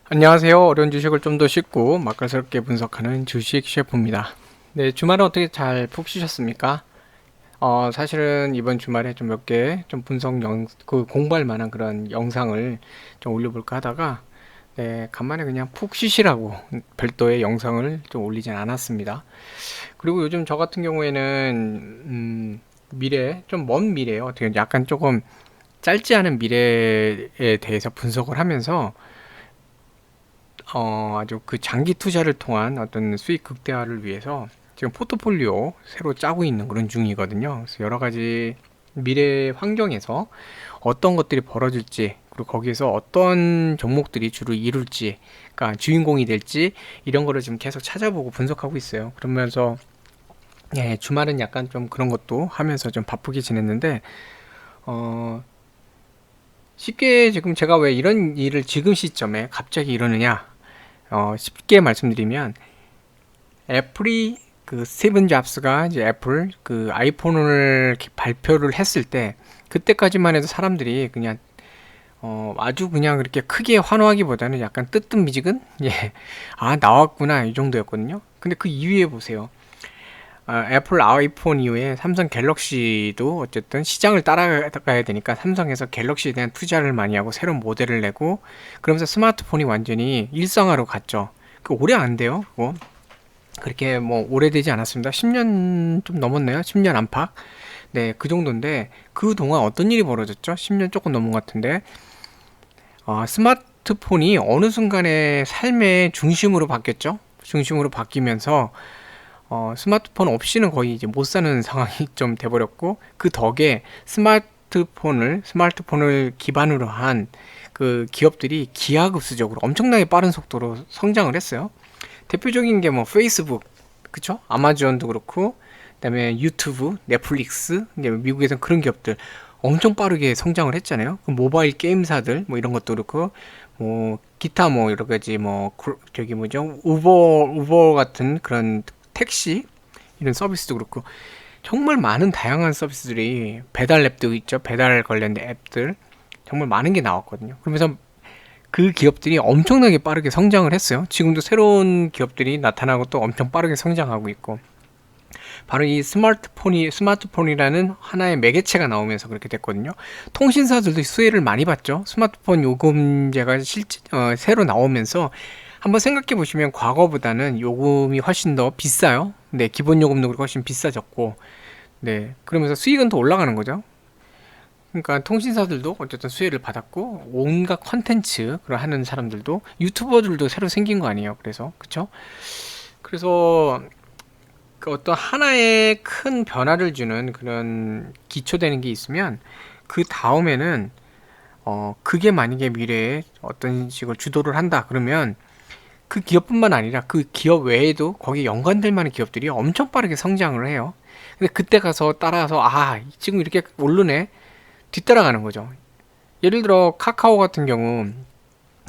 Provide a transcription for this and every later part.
안녕하세요. 어려운 주식을 좀 더 쉽고 맛깔스럽게 분석하는 주식 셰프입니다. 네, 주말은 어떻게 잘 푹 쉬셨습니까? 사실은 이번 주말에 좀 몇 개 좀 공부할 만한 그런 영상을 좀 올려볼까 하다가, 네, 간만에 그냥 푹 쉬시라고 별도의 영상을 좀 올리진 않았습니다. 그리고 요즘 저 같은 경우에는, 좀 먼 미래요. 어떻게 약간 조금 짧지 않은 미래에 대해서 분석을 하면서 아주 그 장기 투자를 통한 어떤 수익 극대화를 위해서 지금 포트폴리오 새로 짜고 있는 그런 중이거든요. 그래서 여러 가지 미래 환경에서 어떤 것들이 벌어질지, 그리고 거기에서 어떤 종목들이 주로 이룰지, 그러니까 주인공이 될지, 이런 거를 지금 계속 찾아보고 분석하고 있어요. 그러면서 예, 주말은 약간 좀 그런 것도 하면서 좀 바쁘게 지냈는데, 어, 쉽게 지금 제가 왜 이런 일을 지금 시점에 갑자기 이러느냐, 쉽게 말씀드리면 애플이 그 스티븐 잡스가 이제 애플 그 아이폰을 이렇게 발표를 했을 때 그때까지만 해도 사람들이 그냥 아주 그냥 그렇게 크게 환호하기보다는 약간 뜨뜻미지근 예, 아 나왔구나 이 정도였거든요. 근데 그 이후에 보세요. 애플 아이폰 이후에 삼성 갤럭시도 어쨌든 시장을 따라가야 되니까 삼성에서 갤럭시에 대한 투자를 많이 하고 새로운 모델을 내고, 그러면서 스마트폰이 완전히 일상화로 갔죠. 그 오래 안 돼요. 그거 그렇게 뭐 오래되지 않았습니다. 10년 좀 넘었네요. 10년 안팎. 네, 그 정도인데 그 동안 어떤 일이 벌어졌죠? 10년 조금 넘은 것 같은데, 스마트폰이 어느 순간에 삶의 중심으로 바뀌었죠. 중심으로 바뀌면서 스마트폰 없이는 거의 이제 못 사는 상황이 좀 돼버렸고, 그 덕에 스마트폰을 기반으로 한 그 기업들이 기하급수적으로 엄청나게 빠른 속도로 성장을 했어요. 대표적인 게 뭐 페이스북, 그쵸? 아마존도 그렇고, 그다음에 유튜브, 넷플릭스, 이제 미국에선 그런 기업들 엄청 빠르게 성장을 했잖아요. 그 모바일 게임사들 뭐 이런 것도 그렇고, 뭐 기타 뭐 여러 가지 뭐 저기 뭐죠? 우버 같은 그런 택시 이런 서비스도 그렇고 정말 많은 다양한 서비스들이, 배달 앱도 있죠. 배달 관련된 앱들 정말 많은 게 나왔거든요. 그러면서 그 기업들이 엄청나게 빠르게 성장을 했어요. 지금도 새로운 기업들이 나타나고 또 엄청 빠르게 성장하고 있고, 바로 이 스마트폰이라는 하나의 매개체가 나오면서 그렇게 됐거든요. 통신사들도 수혜를 많이 봤죠. 스마트폰 요금제가 새로 나오면서 한번 생각해 보시면 과거보다는 요금이 훨씬 더 비싸요. 네, 기본 요금도 그렇고 훨씬 비싸졌고, 네, 그러면서 수익은 더 올라가는 거죠. 그러니까 통신사들도 어쨌든 수혜를 받았고, 온갖 컨텐츠 그런 하는 사람들도, 유튜버들도 새로 생긴 거 아니에요. 그래서 그쵸? 그래서 그 어떤 하나의 큰 변화를 주는 그런 기초되는 게 있으면 그 다음에는 그게 만약에 미래에 어떤 식으로 주도를 한다 그러면 그 기업뿐만 아니라 그 기업 외에도 거기에 연관될 만한 기업들이 엄청 빠르게 성장을 해요. 근데 그때 가서 따라서 아 지금 이렇게 오르네, 뒤따라가는 거죠. 예를 들어 카카오 같은 경우,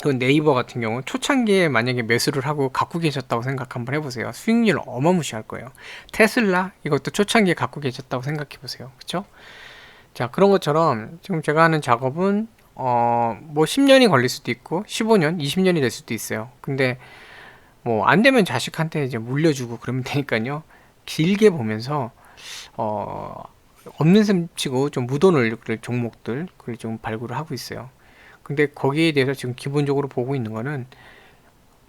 그 네이버 같은 경우 초창기에 만약에 매수를 하고 갖고 계셨다고 생각 한번 해보세요. 수익률 어마무시할 거예요. 테슬라 이것도 초창기에 갖고 계셨다고 생각해 보세요. 그쵸? 자, 그런 것처럼 지금 제가 하는 작업은 뭐 10년이 걸릴 수도 있고 15년, 20년이 될 수도 있어요. 근데 뭐 안 되면 자식한테 이제 물려주고 그러면 되니까요. 길게 보면서 어 없는 셈 치고 좀 묻어놓을 그런 종목들 그걸 좀 발굴을 하고 있어요. 근데 거기에 대해서 지금 기본적으로 보고 있는 거는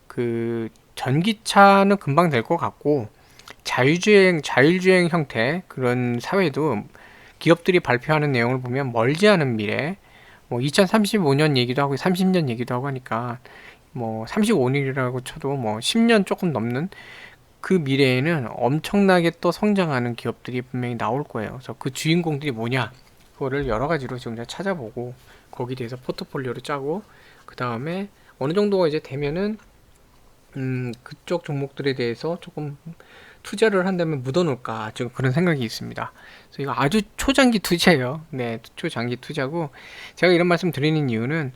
그 전기차는 금방 될 것 같고, 자율주행 형태 그런 사회도 기업들이 발표하는 내용을 보면 멀지 않은 미래, 뭐 2035년 얘기도 하고 30년 얘기도 하고 하니까 뭐 35년이라고 쳐도 뭐 10년 조금 넘는 그 미래에는 엄청나게 또 성장하는 기업들이 분명히 나올 거예요. 그래서 그 주인공들이 뭐냐, 그거를 여러 가지로 지금 제가 찾아보고 거기에 대해서 포트폴리오를 짜고, 그 다음에 어느 정도가 이제 되면은 그쪽 종목들에 대해서 조금 투자를 한다면 묻어놓을까 지금 그런 생각이 있습니다. 그래서 이거 아주 초장기 투자예요. 네, 초장기 투자고, 제가 이런 말씀 드리는 이유는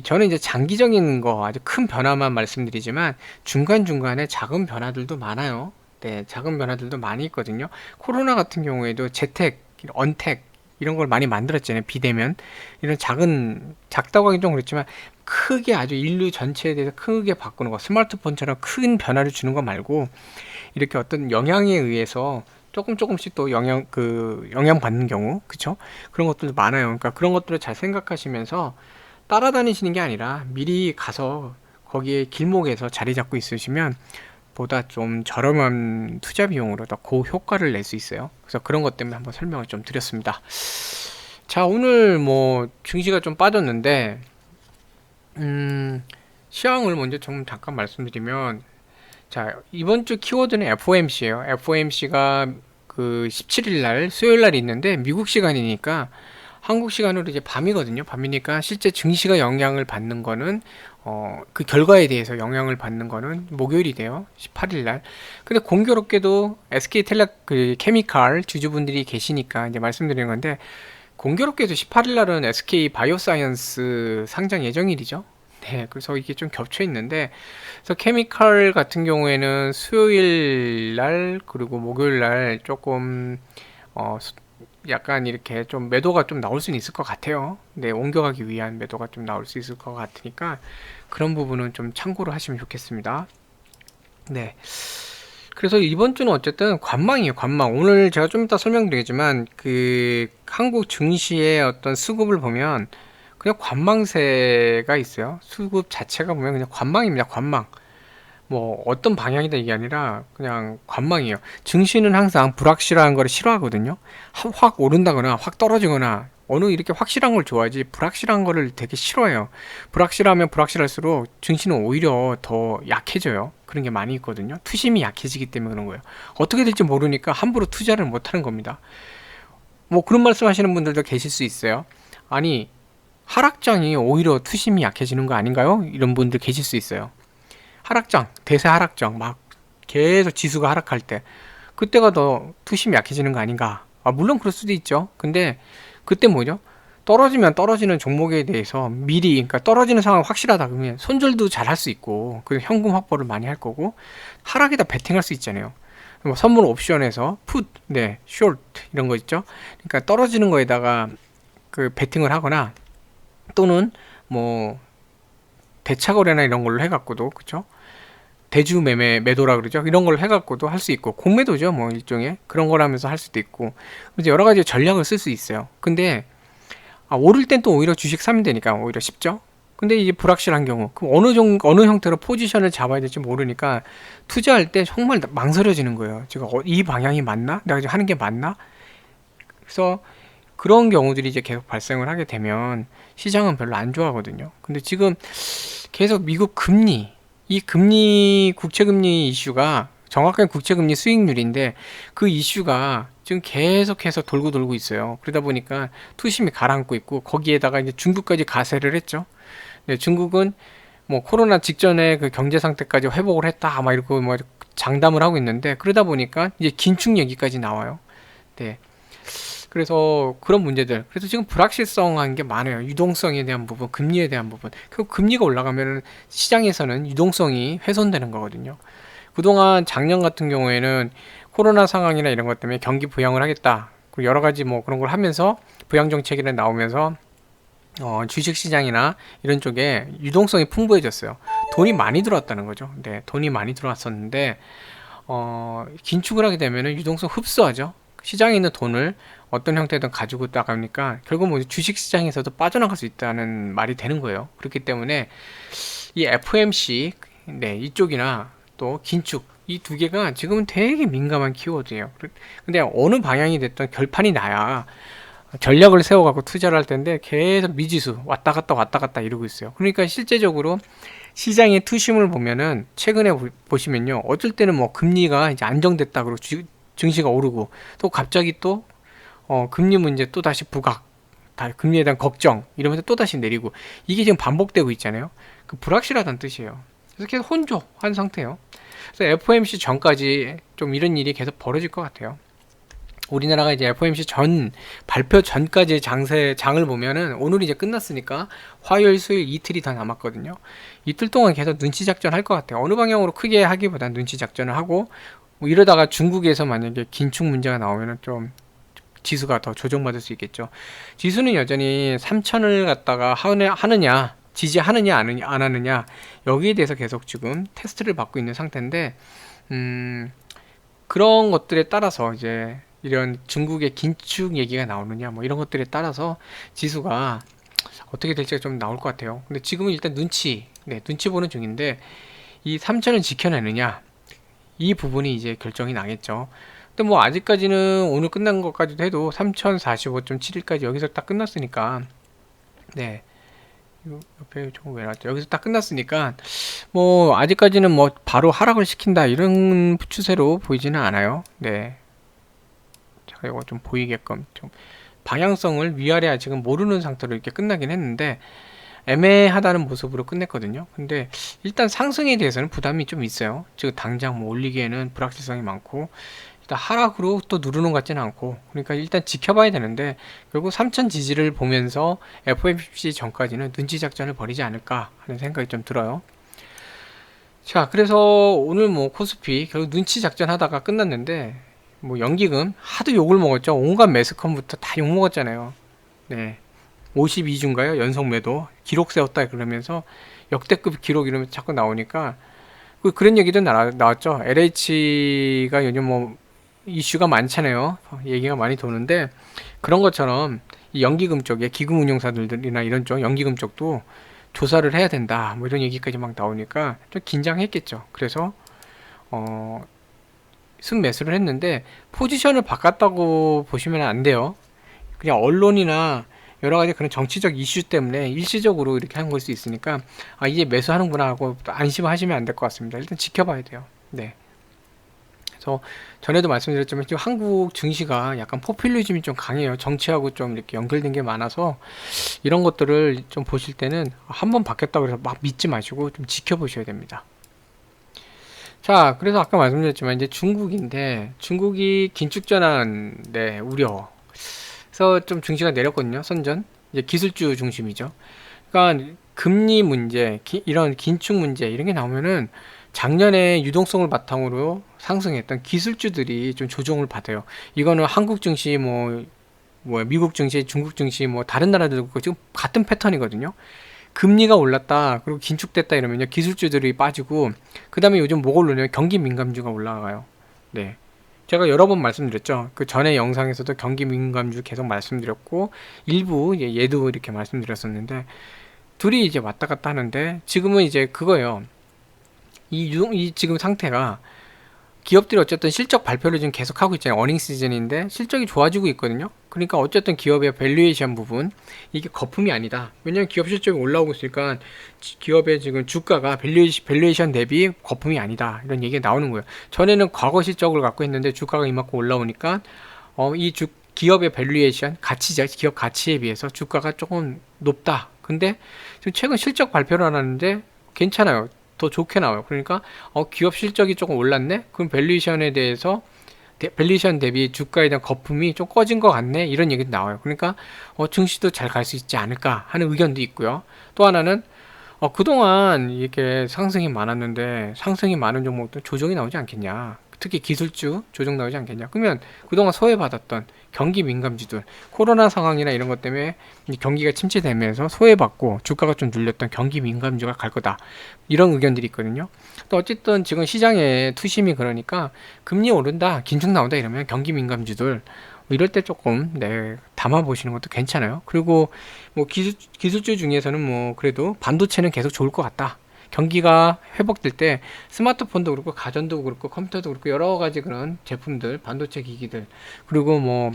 저는 이제 장기적인 거 아주 큰 변화만 말씀드리지만 중간중간에 작은 변화들도 많아요. 네, 작은 변화들도 많이 있거든요. 코로나 같은 경우에도 재택, 언택 이런 걸 많이 만들었잖아요. 비대면 이런 작다고 하긴 좀 그렇지만 크게 아주 인류 전체에 대해서 크게 바꾸는 거, 스마트폰처럼 큰 변화를 주는 거 말고 이렇게 어떤 영향에 의해서 조금씩 또 영향 받는 경우, 그쵸? 그런 것들도 많아요. 그러니까 그런 것들을 잘 생각하시면서 따라다니시는 게 아니라 미리 가서 거기에 길목에서 자리 잡고 있으시면 보다 좀 저렴한 투자 비용으로 더 고효과를 낼 수 있어요. 그래서 그런 것 때문에 한번 설명을 좀 드렸습니다. 자, 오늘 뭐 증시가 좀 빠졌는데 시황을 먼저 좀 잠깐 말씀드리면, 자, 이번 주 키워드는 FOMC예요. FOMC가 그 17일 날 수요일 날 있는데 미국 시간이니까 한국 시간으로 이제 밤이거든요. 밤이니까 실제 증시가 영향을 받는 거는 그 결과에 대해서 영향을 받는 거는 목요일이 돼요. 18일 날. 근데 공교롭게도 SK텔레 그 케미칼 주주분들이 계시니까 이제 말씀드리는 건데, 공교롭게도 18일 날은 SK 바이오사이언스 상장 예정일이죠. 네, 그래서 이게 좀 겹쳐 있는데, 그래서 케미칼 같은 경우에는 수요일 날 그리고 목요일 날 조금 약간 이렇게 좀 매도가 좀 나올 수는 있을 것 같아요. 네, 옮겨가기 위한 매도가 좀 나올 수 있을 것 같으니까 그런 부분은 좀 참고를 하시면 좋겠습니다. 네. 그래서 이번 주는 어쨌든 관망이에요, 관망. 오늘 제가 좀 이따 설명드리겠지만 그 한국 증시의 어떤 수급을 보면 그냥 관망세가 있어요. 수급 자체가 보면 그냥 관망입니다, 관망. 뭐 어떤 방향이다 이게 아니라 그냥 관망이에요. 증시는 항상 불확실한 거를 싫어하거든요. 확 오른다거나 확 떨어지거나 어느 이렇게 확실한 걸 좋아하지 불확실한 거를 되게 싫어해요. 불확실하면 불확실할수록 증시는 오히려 더 약해져요. 그런 게 많이 있거든요. 투심이 약해지기 때문에 그런 거예요. 어떻게 될지 모르니까 함부로 투자를 못 하는 겁니다. 뭐 그런 말씀 하시는 분들도 계실 수 있어요. 아니, 하락장이 오히려 투심이 약해지는 거 아닌가요? 이런 분들 계실 수 있어요. 하락장, 대세 하락장, 막 계속 지수가 하락할 때, 그때가 더 투심이 약해지는 거 아닌가? 물론 그럴 수도 있죠. 근데 그때 뭐죠? 떨어지면 떨어지는 종목에 대해서 미리, 그러니까 떨어지는 상황 확실하다 그러면 손절도 잘 할 수 있고, 그 현금 확보를 많이 할 거고, 하락에다 베팅할 수 있잖아요. 뭐 선물 옵션에서 풋, 네, 숏 이런 거 있죠. 그러니까 떨어지는 거에다가 그 베팅을 하거나 또는 뭐 대차 거래나 이런 걸로 해갖고도, 그쵸? 대주 매도라 그러죠. 이런 걸 해갖고도 할 수 있고, 공매도죠. 뭐 일종의 그런 걸 하면서 할 수도 있고, 이제 여러 가지 전략을 쓸 수 있어요. 근데 오를 땐 또 오히려 주식 사면 되니까 오히려 쉽죠. 근데 이제 불확실한 경우, 그럼 어느 형태로 포지션을 잡아야 될지 모르니까 투자할 때 정말 망설여지는 거예요. 제가 이 방향이 맞나? 내가 지금 하는 게 맞나? 그래서 그런 경우들이 이제 계속 발생을 하게 되면 시장은 별로 안 좋아하거든요. 근데 지금 계속 미국 금리, 이 국채금리 이슈가 정확하게 국채금리 수익률인데 그 이슈가 지금 계속해서 돌고 있어요. 그러다 보니까 투심이 가라앉고 있고, 거기에다가 이제 중국까지 가세를 했죠. 네, 중국은 뭐 코로나 직전에 그 경제 상태까지 회복을 했다, 막 이러고 뭐 장담을 하고 있는데, 그러다 보니까 이제 긴축 얘기까지 나와요. 네. 그래서 그런 문제들. 그래서 지금 불확실성한 게 많아요. 유동성에 대한 부분, 금리에 대한 부분. 그 금리가 올라가면 시장에서는 유동성이 훼손되는 거거든요. 그동안 작년 같은 경우에는 코로나 상황이나 이런 것 때문에 경기 부양을 하겠다, 그리고 여러 가지 뭐 그런 걸 하면서 부양 정책이 나오면서 주식 시장이나 이런 쪽에 유동성이 풍부해졌어요. 돈이 많이 들어왔다는 거죠. 네, 돈이 많이 들어왔었는데 긴축을 하게 되면 유동성 흡수하죠. 시장에 있는 돈을 어떤 형태든 가지고 나가니까 결국 뭐 주식 시장에서도 빠져나갈 수 있다는 말이 되는 거예요. 그렇기 때문에 이 FOMC, 네, 이쪽이나 또 긴축, 이 두 개가 지금은 되게 민감한 키워드예요. 근데 어느 방향이 됐든 결판이 나야 전략을 세워갖고 투자를 할 텐데 계속 미지수 왔다 갔다 이러고 있어요. 그러니까 실제적으로 시장의 투심을 보면은 최근에 보시면요, 어쩔 때는 뭐 금리가 이제 안정됐다 그러고 증시가 오르고, 또 갑자기 또 금리 문제 또 다시 부각, 금리에 대한 걱정 이러면서 또 다시 내리고, 이게 지금 반복되고 있잖아요. 그 불확실하다는 뜻이에요. 그래서 계속 혼조한 상태예요. 그래서 FOMC 전까지 좀 이런 일이 계속 벌어질 것 같아요. 우리나라가 이제 FOMC 발표 전까지 장을 보면은 오늘 이제 끝났으니까 화요일, 수요일 이틀이 더 남았거든요. 이틀 동안 계속 눈치 작전 할 것 같아요. 어느 방향으로 크게 하기보단 눈치 작전을 하고, 뭐 이러다가 중국에서 만약에 긴축 문제가 나오면은 좀 지수가 더 조정받을 수 있겠죠. 지수는 여전히 3천을 갖다가 하느냐, 지지하느냐 안 하느냐, 여기에 대해서 계속 지금 테스트를 받고 있는 상태인데, 그런 것들에 따라서 이제 이런 중국의 긴축 얘기가 나오느냐 뭐 이런 것들에 따라서 지수가 어떻게 될지가 좀 나올 것 같아요. 근데 지금은 일단 눈치 보는 중인데, 이 3천을 지켜내느냐, 이 부분이 이제 결정이 나겠죠. 근데 뭐 아직까지는 오늘 끝난 것까지도 해도 3045.71까지 여기서 딱 끝났으니까, 네, 옆에 조금 왜 나왔죠? 여기서 딱 끝났으니까 뭐 아직까지는 뭐 바로 하락을 시킨다 이런 추세로 보이지는 않아요. 네, 제가 이거 좀 보이게끔 좀 방향성을 위아래 아직은 모르는 상태로 이렇게 끝나긴 했는데, 애매하다는 모습으로 끝냈거든요. 근데 일단 상승에 대해서는 부담이 좀 있어요. 즉 당장 뭐 올리기에는 불확실성이 많고, 일단 하락으로 또 누르는 것 같지는 않고, 그러니까 일단 지켜봐야 되는데, 결국 3천 지지를 보면서 FOMC 전까지는 눈치 작전을 벌이지 않을까 하는 생각이 좀 들어요. 자, 그래서 오늘 뭐 코스피 결국 눈치 작전 하다가 끝났는데, 뭐 연기금 하도 욕을 먹었죠. 온갖 매스컴부터 다 욕 먹었잖아요. 네, 52주인가요? 연속 매도 기록 세웠다 그러면서 역대급 기록 이러면서 자꾸 나오니까, 그런 얘기도 나왔죠. LH가 요즘 뭐 이슈가 많잖아요. 얘기가 많이 도는데, 그런 것처럼 이 연기금 쪽에 기금운용사들이나 이런 쪽 연기금 쪽도 조사를 해야 된다 뭐 이런 얘기까지 막 나오니까 좀 긴장했겠죠. 그래서 순매수를 했는데, 포지션을 바꿨다고 보시면 안 돼요. 그냥 언론이나 여러 가지 그런 정치적 이슈 때문에 일시적으로 이렇게 한 걸 수 있으니까, 아, 이제 매수하는구나 하고 안심하시면 안 될 것 같습니다. 일단 지켜봐야 돼요. 네. 그래서 전에도 말씀드렸지만 지금 한국 증시가 약간 포퓰리즘이 좀 강해요. 정치하고 좀 이렇게 연결된 게 많아서, 이런 것들을 좀 보실 때는 한번 바뀌었다고 해서 막 믿지 마시고 좀 지켜보셔야 됩니다. 자, 그래서 아까 말씀드렸지만 이제 중국인데, 중국이 긴축전환 네, 우려. 그래서 좀 증시가 내렸거든요. 선전. 이제 기술주 중심이죠. 그러니까 금리 문제, 이런 긴축 문제 이런 게 나오면은 작년에 유동성을 바탕으로 상승했던 기술주들이 좀 조정을 받아요. 이거는 한국 증시 뭐 미국 증시, 중국 증시 뭐 다른 나라들도 지금 같은 패턴이거든요. 금리가 올랐다, 그리고 긴축됐다 이러면요, 기술주들이 빠지고, 그 다음에 요즘 뭐가 올르냐면 경기 민감주가 올라가요. 네. 제가 여러 번 말씀드렸죠. 그 전에 영상에서도 경기 민감주 계속 말씀드렸고, 일부 이제 얘도 이렇게 말씀드렸었는데, 둘이 이제 왔다 갔다 하는데, 지금은 이제 그거예요. 이 지금 상태가, 기업들이 어쨌든 실적 발표를 지금 계속 하고 있잖아요. 어닝 시즌인데 실적이 좋아지고 있거든요. 그러니까 어쨌든 기업의 밸류에이션 부분, 이게 거품이 아니다. 왜냐면 기업 실적이 올라오고 있으니까 기업의 지금 주가가 밸류에이션 대비 거품이 아니다, 이런 얘기가 나오는 거예요. 전에는 과거 실적을 갖고 있는데 주가가 이만큼 올라오니까 기업의 밸류에이션 가치죠. 기업 가치에 비해서 주가가 조금 높다. 근데 지금 최근 실적 발표를 하는데 괜찮아요. 더 좋게 나와요. 그러니까 기업 실적이 조금 올랐네? 그럼 밸류에이션에 대해서 밸류에이션 대비 주가에 대한 거품이 좀 꺼진 것 같네? 이런 얘기도 나와요. 그러니까 증시도 잘 갈 수 있지 않을까 하는 의견도 있고요. 또 하나는 그동안 이렇게 상승이 많았는데, 상승이 많은 종목도 조정이 나오지 않겠냐, 특히 기술주 조정 나오지 않겠냐. 그러면 그동안 소외받았던 경기 민감주들, 코로나 상황이나 이런 것 때문에 경기가 침체되면서 소외받고 주가가 좀 눌렸던 경기 민감주가 갈 거다, 이런 의견들이 있거든요. 또 어쨌든 지금 시장의 투심이 그러니까, 금리 오른다, 긴축 나온다 이러면 경기 민감주들 이럴 때 조금 담아 보시는 것도 괜찮아요. 그리고 뭐 기술주 중에서는 뭐 그래도 반도체는 계속 좋을 것 같다. 경기가 회복될 때 스마트폰도 그렇고 가전도 그렇고 컴퓨터도 그렇고 여러 가지 그런 제품들, 반도체 기기들, 그리고 뭐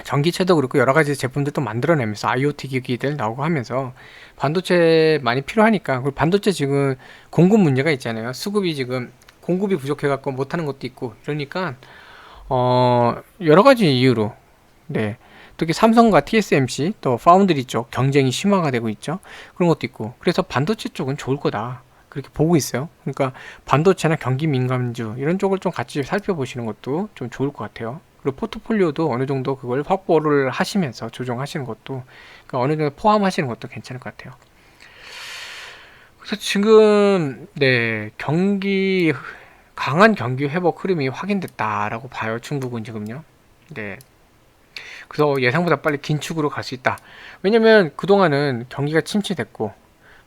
전기차도 그렇고 여러 가지 제품들도 만들어내면서 IoT 기기들 나오고 하면서 반도체 많이 필요하니까. 그리고 반도체 지금 공급 문제가 있잖아요. 수급이 지금 공급이 부족해 갖고 못하는 것도 있고, 그러니까 여러 가지 이유로, 네, 특히 삼성과 TSMC 또 파운드리 쪽 경쟁이 심화가 되고 있죠. 그런 것도 있고, 그래서 반도체 쪽은 좋을 거다, 그렇게 보고 있어요. 그러니까 반도체나 경기 민감주 이런 쪽을 좀 같이 살펴보시는 것도 좀 좋을 것 같아요. 그리고 포트폴리오도 어느 정도 그걸 확보를 하시면서 조정하시는 것도, 그러니까 어느 정도 포함하시는 것도 괜찮을 것 같아요. 그래서 지금 강한 경기 회복 흐름이 확인됐다라고 봐요. 중국은 지금요. 네. 그래서 예상보다 빨리 긴축으로 갈 수 있다. 왜냐면 그동안은 경기가 침체됐고,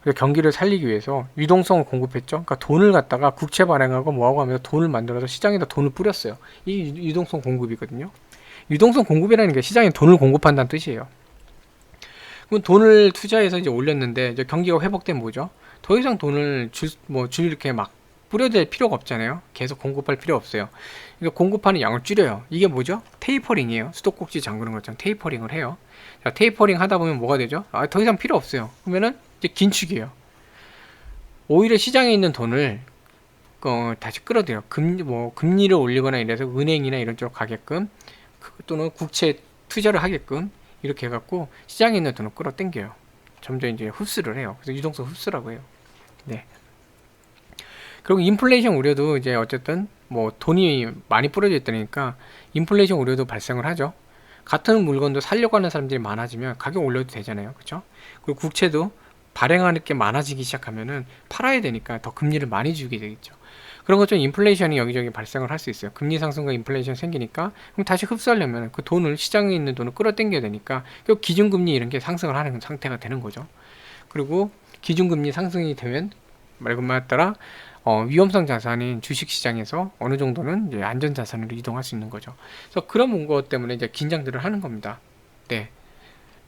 그래서 경기를 살리기 위해서 유동성을 공급했죠. 그러니까 돈을 갖다가 국채 발행하고 뭐하고 하면서 돈을 만들어서 시장에다 돈을 뿌렸어요. 이 유동성 공급이거든요. 유동성 공급이라는 게 시장에 돈을 공급한다는 뜻이에요. 그럼 돈을 투자해서 이제 올렸는데 이제 경기가 회복되면 뭐죠? 더 이상 돈을 줄 이렇게 막 뿌려댈 필요가 없잖아요. 계속 공급할 필요 없어요. 그러니까 공급하는 양을 줄여요. 이게 뭐죠? 테이퍼링이에요. 수도꼭지 잠그는 것처럼 테이퍼링을 해요. 자, 테이퍼링 하다 보면 뭐가 되죠? 더 이상 필요 없어요. 그러면은 이제 긴축이에요. 오히려 시장에 있는 돈을 다시 끌어들여. 금리를 올리거나 이래서 은행이나 이런 쪽으로 가게끔, 또는 국채 투자를 하게끔 이렇게 해갖고 시장에 있는 돈을 끌어당겨요. 점점 이제 흡수를 해요. 그래서 유동성 흡수라고 해요. 네. 그리고 인플레이션 우려도 이제 어쨌든 뭐 돈이 많이 뿌려져 있다니까 인플레이션 우려도 발생을 하죠. 같은 물건도 살려고 하는 사람들이 많아지면 가격 올려도 되잖아요. 그렇죠? 그리고 국채도 발행하는 게 많아지기 시작하면은 팔아야 되니까 더 금리를 많이 주게 되겠죠. 그런 것처럼 인플레이션이 여기저기 발생을 할 수 있어요. 금리 상승과 인플레이션 생기니까 그럼 다시 흡수하려면 그 돈을 시장에 있는 돈을 끌어당겨야 되니까 그 기준금리 이런 게 상승을 하는 상태가 되는 거죠. 그리고 기준금리 상승이 되면 말 그대로 따라 위험성 자산인 주식시장에서 어느 정도는 이제 안전자산으로 이동할 수 있는 거죠. 그래서 그런 것 때문에 이제 긴장들을 하는 겁니다. 네.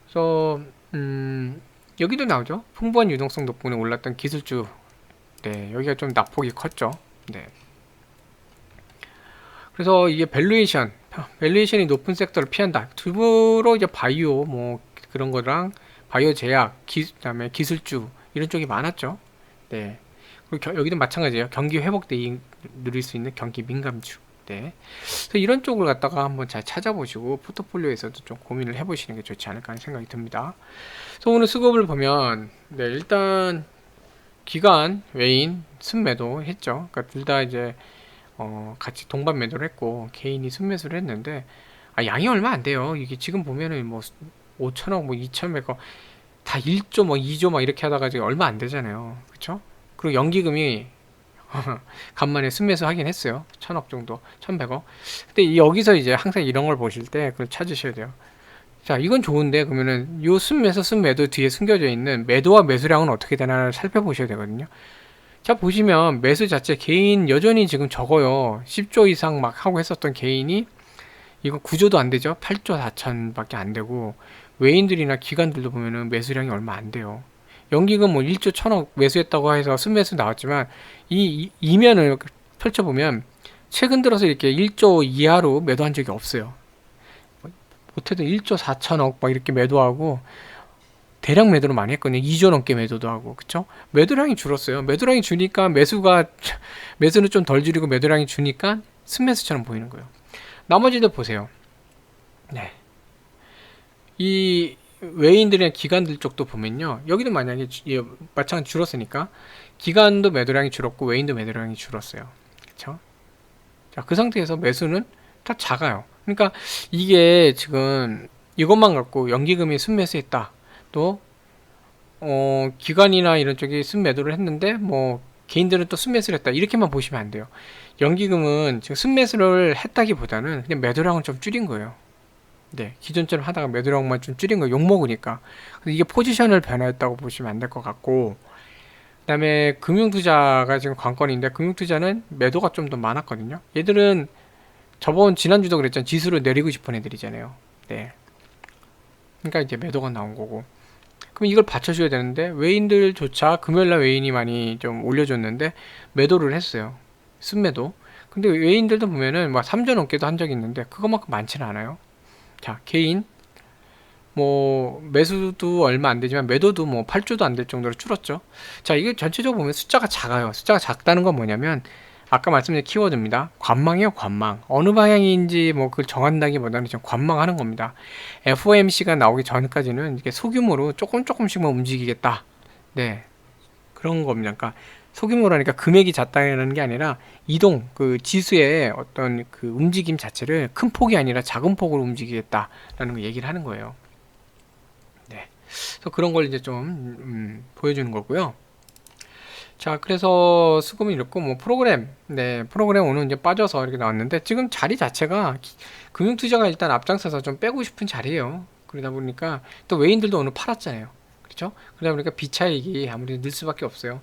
그래서 여기도 나오죠. 풍부한 유동성 덕분에 올랐던 기술주. 네, 여기가 좀 낙폭이 컸죠. 네. 그래서 이게 밸류에이션이 높은 섹터를 피한다. 주로 이제 바이오 뭐 그런 거랑 바이오 제약, 그다음에 기술주 이런 쪽이 많았죠. 네. 그리고 여기도 마찬가지예요. 경기 회복 때 누릴 수 있는 경기 민감주. 네. 그래서 이런 쪽을 갖다가 한번 잘 찾아보시고 포트폴리오에서도 좀 고민을 해보시는 게 좋지 않을까 하는 생각이 듭니다. 그래서 오늘 수급을 보면 네, 일단 기관, 외인, 순매도 했죠. 그러니까 둘 다 이제 같이 동반 매도를 했고 개인이 순매수를 했는데 양이 얼마 안 돼요. 이게 지금 보면은 뭐 5천억, 뭐 2천억 다 1조, 뭐 2조 막 이렇게 하다가 지금 얼마 안 되잖아요. 그쵸? 그리고 연기금이 간만에 순매수 하긴 했어요. 1,000억 정도, 1,100억. 근데 여기서 이제 항상 이런 걸 보실 때 그걸 찾으셔야 돼요. 자, 이건 좋은데 그러면은 요 순매수, 순매도 뒤에 숨겨져 있는 매도와 매수량은 어떻게 되나를 살펴보셔야 되거든요. 자, 보시면 매수 자체 개인 여전히 지금 적어요. 10조 이상 막 하고 했었던 개인이 이거 9조도 안 되죠. 8조 4천 밖에 안 되고 외인들이나 기관들도 보면은 매수량이 얼마 안 돼요. 연기금 뭐 1조 1천억 매수했다고 해서 순매수 나왔지만 이 이면을 펼쳐보면 최근 들어서 이렇게 1조 이하로 매도한 적이 없어요. 못해도 1조 4천억 막 이렇게 매도하고 대량 매도를 많이 했거든요. 2조 넘게 매도도 하고, 그쵸? 매도량이 줄었어요. 매도량이 주니까 매수는 좀 덜 줄이고 매도량이 주니까 순매수처럼 보이는 거예요. 나머지도 보세요. 네. 이 외인들이나 기관들 쪽도 보면요. 여기도 만약에 마찬가지 줄었으니까 기관도 매도량이 줄었고 외인도 매도량이 줄었어요. 그쵸? 자, 그 상태에서 매수는 다 작아요. 그러니까 이게 지금 이것만 갖고 연기금이 순매수했다. 또 기관이나 이런 쪽이 순매도를 했는데 뭐 개인들은 또 순매수를 했다. 이렇게만 보시면 안 돼요. 연기금은 지금 순매수를 했다기보다는 그냥 매도량을 좀 줄인 거예요. 네, 기존처럼 하다가 매도량만 좀 줄인 거 욕먹으니까. 이게 포지션을 변화했다고 보시면 안 될 것 같고, 그 다음에 금융투자가 지금 관건인데 금융투자는 매도가 좀 더 많았거든요. 얘들은 지난주도 그랬잖아요. 지수를 내리고 싶은 애들이잖아요. 네. 그러니까 이제 매도가 나온 거고. 그럼 이걸 받쳐줘야 되는데 외인들조차 금요일날 외인이 많이 좀 올려줬는데 매도를 했어요. 순매도. 근데 외인들도 보면은 막 3조 넘게도 한 적이 있는데 그거만큼 많지는 않아요. 자, 개인 뭐 매수도 얼마 안 되지만 매도도 뭐 8조도 안 될 정도로 줄었죠. 자, 이게 전체적으로 보면 숫자가 작아요. 숫자가 작다는 건 뭐냐면 아까 말씀드린 키워드입니다. 관망이에요, 관망. 어느 방향인지 뭐 그걸 정한다기보다는 좀 관망하는 겁니다. FOMC가 나오기 전까지는 이게 소규모로 조금씩만 움직이겠다. 네, 그런 겁니다. 그러니까 소규모라니까 금액이 작다는 게 아니라 그 지수의 어떤 그 움직임 자체를 큰 폭이 아니라 작은 폭으로 움직이겠다라는 거 얘기를 하는 거예요. 네, 그래서 그런 걸 이제 좀 보여주는 거고요. 자, 그래서 수급은 이렇고, 뭐, 프로그램, 네, 프로그램 오늘 이제 빠져서 이렇게 나왔는데, 지금 자리 자체가 금융투자가 일단 앞장서서 좀 빼고 싶은 자리예요. 그러다 보니까, 또 외인들도 오늘 팔았잖아요. 그렇죠? 그러다 보니까 비차익이 아무래도 늘 수밖에 없어요.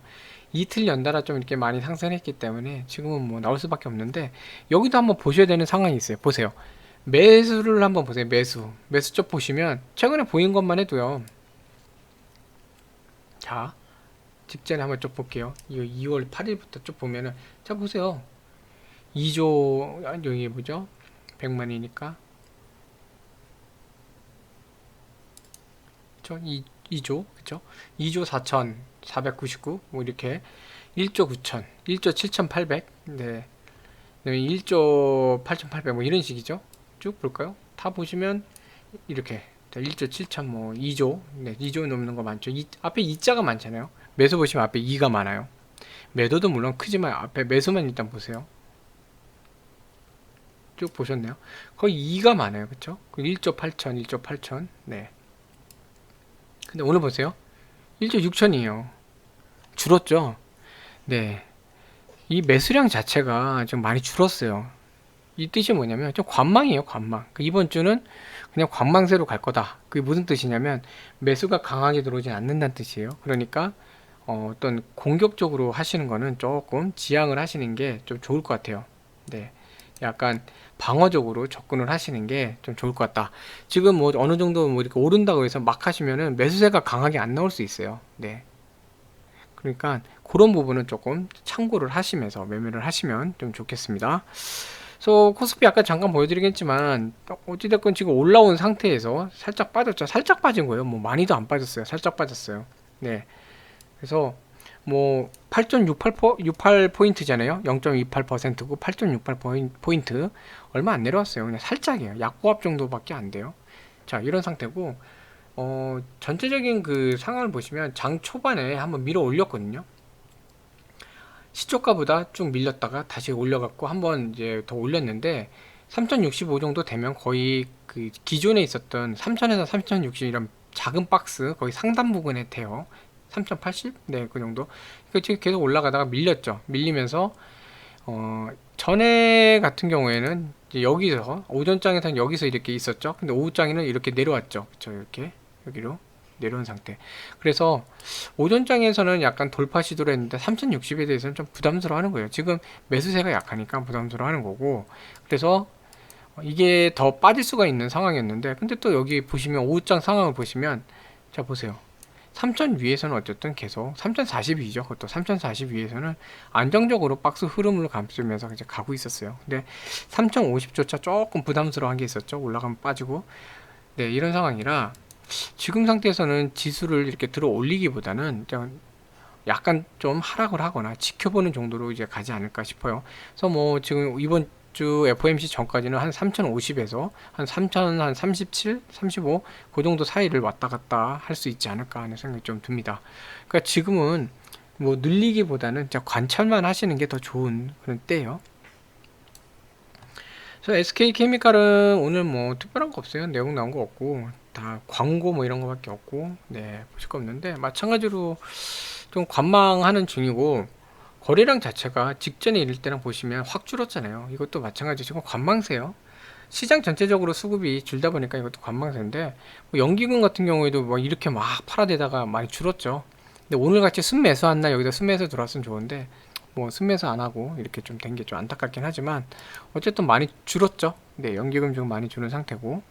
이틀 연달아 좀 이렇게 많이 상승했기 때문에 지금은 뭐 나올 수밖에 없는데, 여기도 한번 보셔야 되는 상황이 있어요. 보세요. 매수를 한번 보세요. 매수 쪽 보시면, 최근에 보인 것만 해도요. 자, 직전에 한번 쭉 볼게요. 이 2월 8일부터 쭉 보면은, 자 보세요. 2조 여기 뭐죠? 100만이니까 그쵸? 2조 그쵸? 2조 4,499 뭐 이렇게 1조 9천 1조 7,800 네. 그다음에 1조 8,800 뭐 이런 식이죠. 쭉 볼까요? 다 보시면 이렇게 1조 7천 뭐 2조 네, 2조 넘는 거 많죠. 앞에 2자가 많잖아요. 매수 보시면 앞에 2가 많아요. 매도도 물론 크지만 앞에 매수만 일단 보세요. 쭉 보셨네요. 거의 2가 많아요. 그쵸? 1조 8천, 1조 8천. 네. 근데 오늘 보세요. 1조 6천이에요. 줄었죠? 네. 이 매수량 자체가 좀 많이 줄었어요. 이 뜻이 뭐냐면 좀 관망이에요, 관망. 이번 주는 그냥 관망세로 갈 거다. 그게 무슨 뜻이냐면 매수가 강하게 들어오진 않는다는 뜻이에요. 그러니까 어떤 공격적으로 하시는 거는 조금 지양을 하시는 게 좀 좋을 것 같아요. 네. 약간 방어적으로 접근을 하시는 게 좀 좋을 것 같다. 지금 뭐 어느 정도 뭐 이렇게 오른다고 해서 막 하시면은 매수세가 강하게 안 나올 수 있어요. 네. 그러니까 그런 부분은 조금 참고를 하시면서 매매를 하시면 좀 좋겠습니다. 그래서 코스피 아까 잠깐 보여드리겠지만 어찌됐건 지금 올라온 상태에서 살짝 빠졌죠. 살짝 빠진 거예요. 뭐 많이도 안 빠졌어요. 살짝 빠졌어요. 네. 그래서 뭐 8.68포인트잖아요. 0.28%고 8.68포인트 얼마 안 내려왔어요. 그냥 살짝이에요. 약보합 정도밖에 안 돼요. 자, 이런 상태고 전체적인 그 상황을 보시면 장 초반에 한번 밀어 올렸거든요. 시초가보다 쭉 밀렸다가 다시 올려갖고 한번 이제 더 올렸는데 3065 정도 되면 거의 그 기존에 있었던 3000에서 3060 이런 작은 박스 거의 상단 부분에 돼요. 3080? 네, 그 정도. 지금 계속 올라가다가 밀렸죠. 밀리면서 전에 같은 경우에는 이제 여기서 오전장에서는 여기서 이렇게 있었죠. 근데 오후장에는 이렇게 내려왔죠. 그쵸, 이렇게 여기로 내려온 상태. 그래서 오전장에서는 약간 돌파 시도를 했는데 3060에 대해서는 좀 부담스러워 하는 거예요. 지금 매수세가 약하니까 부담스러워 하는 거고. 그래서 이게 더 빠질 수가 있는 상황이었는데, 근데 또 여기 보시면 오후장 상황을 보시면, 자 보세요. 3000 위에서는 어쨌든 계속 3042죠. 그것도 3040 위에서는 안정적으로 박스 흐름을 감추면서 이제 가고 있었어요. 근데 3050조차 조금 부담스러운 게 있었죠. 올라가면 빠지고. 네, 이런 상황이라 지금 상태에서는 지수를 이렇게 들어 올리기보다는 약간 좀 하락을 하거나 지켜보는 정도로 이제 가지 않을까 싶어요. 그래서 뭐 지금 이번 주 FOMC 전까지는 한 3050에서 한 3037, 35 그 정도 사이를 왔다 갔다 할 수 있지 않을까 하는 생각이 좀 듭니다. 그러니까 지금은 뭐 늘리기보다는 관찰만 하시는 게 더 좋은 그런 때예요. 그래서 SK케미칼은 오늘 뭐 특별한 거 없어요. 내용 나온 거 없고 다 광고 뭐 이런 거밖에 없고 네 보실 거 없는데 마찬가지로 좀 관망하는 중이고 거래량 자체가 직전에 이럴 때랑 보시면 확 줄었잖아요. 이것도 마찬가지 지금 관망세요. 시장 전체적으로 수급이 줄다 보니까 이것도 관망세인데 뭐 연기금 같은 경우에도 뭐 이렇게 막 팔아대다가 많이 줄었죠. 근데 오늘 같이 순매수 한 날 여기다 순매수 들어왔으면 좋은데 뭐 순매수 안 하고 이렇게 좀 된 게 좀 안타깝긴 하지만 어쨌든 많이 줄었죠. 네, 연기금 좀 많이 주는 상태고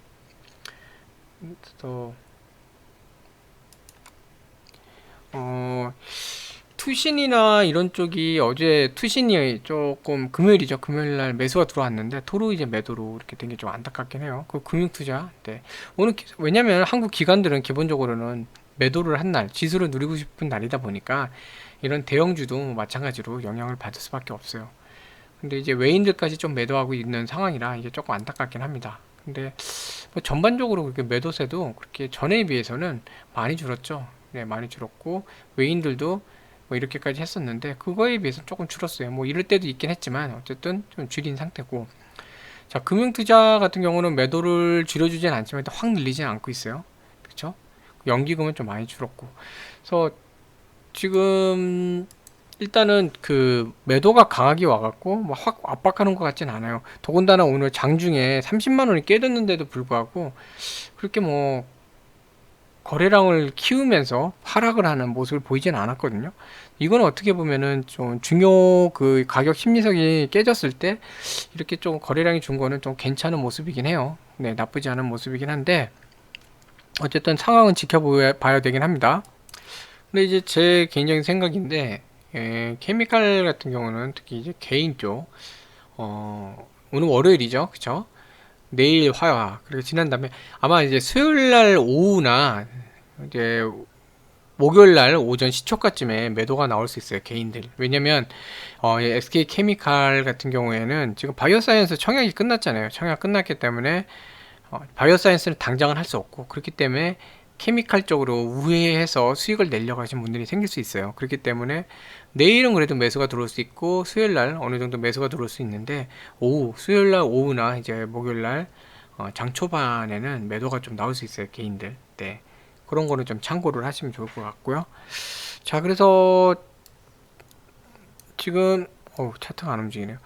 또 투신이나 이런 쪽이 어제 투신이 조금 금요일이죠. 금요일날 매수가 들어왔는데 토로 이제 매도로 이렇게 된 게 좀 안타깝긴 해요. 그 금융투자. 네. 오늘 왜냐면 한국 기관들은 기본적으로는 매도를 한 날, 지수를 누리고 싶은 날이다 보니까 이런 대형주도 마찬가지로 영향을 받을 수밖에 없어요. 근데 이제 외인들까지 좀 매도하고 있는 상황이라 이게 조금 안타깝긴 합니다. 근데 뭐 전반적으로 그렇게 매도세도 그렇게 전에 비해서는 많이 줄었죠. 네, 많이 줄었고 외인들도 뭐 이렇게까지 했었는데 그거에 비해서 조금 줄었어요. 뭐 이럴 때도 있긴 했지만 어쨌든 좀 줄인 상태고. 자, 금융투자 같은 경우는 매도를 줄여주진 않지만 확 늘리진 않고 있어요. 그렇죠? 연기금은 좀 많이 줄었고. 그래서 지금 일단은 그 매도가 강하게 와갖고 뭐 확 압박하는 것 같진 않아요. 더군다나 오늘 장중에 30만 원이 깨졌는데도 불구하고 그렇게 뭐 거래량을 키우면서 하락을 하는 모습을 보이진 않았거든요. 이건 어떻게 보면은 좀 중요 그 가격 심리석이 깨졌을 때 이렇게 좀 거래량이 준 거는 좀 괜찮은 모습이긴 해요. 네, 나쁘지 않은 모습이긴 한데 어쨌든 상황은 지켜봐야 되긴 합니다. 근데 이제 제 개인적인 생각인데 케미칼 같은 경우는 특히 이제 개인 쪽 오늘 월요일이죠, 그쵸? 내일 화화 그리고 지난 다음에 아마 이제 수요일 날 오후나 이제 목요일 날 오전 시초가쯤에 매도가 나올 수 있어요, 개인들. 왜냐면 SK 케미칼 같은 경우에는 지금 바이오사이언스 청약이 끝났잖아요. 청약 끝났기 때문에 바이오사이언스는 당장은 할 수 없고, 그렇기 때문에 케미칼 쪽으로 우회해서 수익을 내려고 하신 분들이 생길 수 있어요. 그렇기 때문에 내일은 그래도 매수가 들어올 수 있고 수요일 날 어느 정도 매수가 들어올 수 있는데, 수요일 날 오후나 이제 목요일 날 장 초반에는 매도가 좀 나올 수 있어요, 개인들. 네. 그런 거는 좀 참고를 하시면 좋을 것 같고요. 자, 그래서 지금 차트가 안 움직이네요.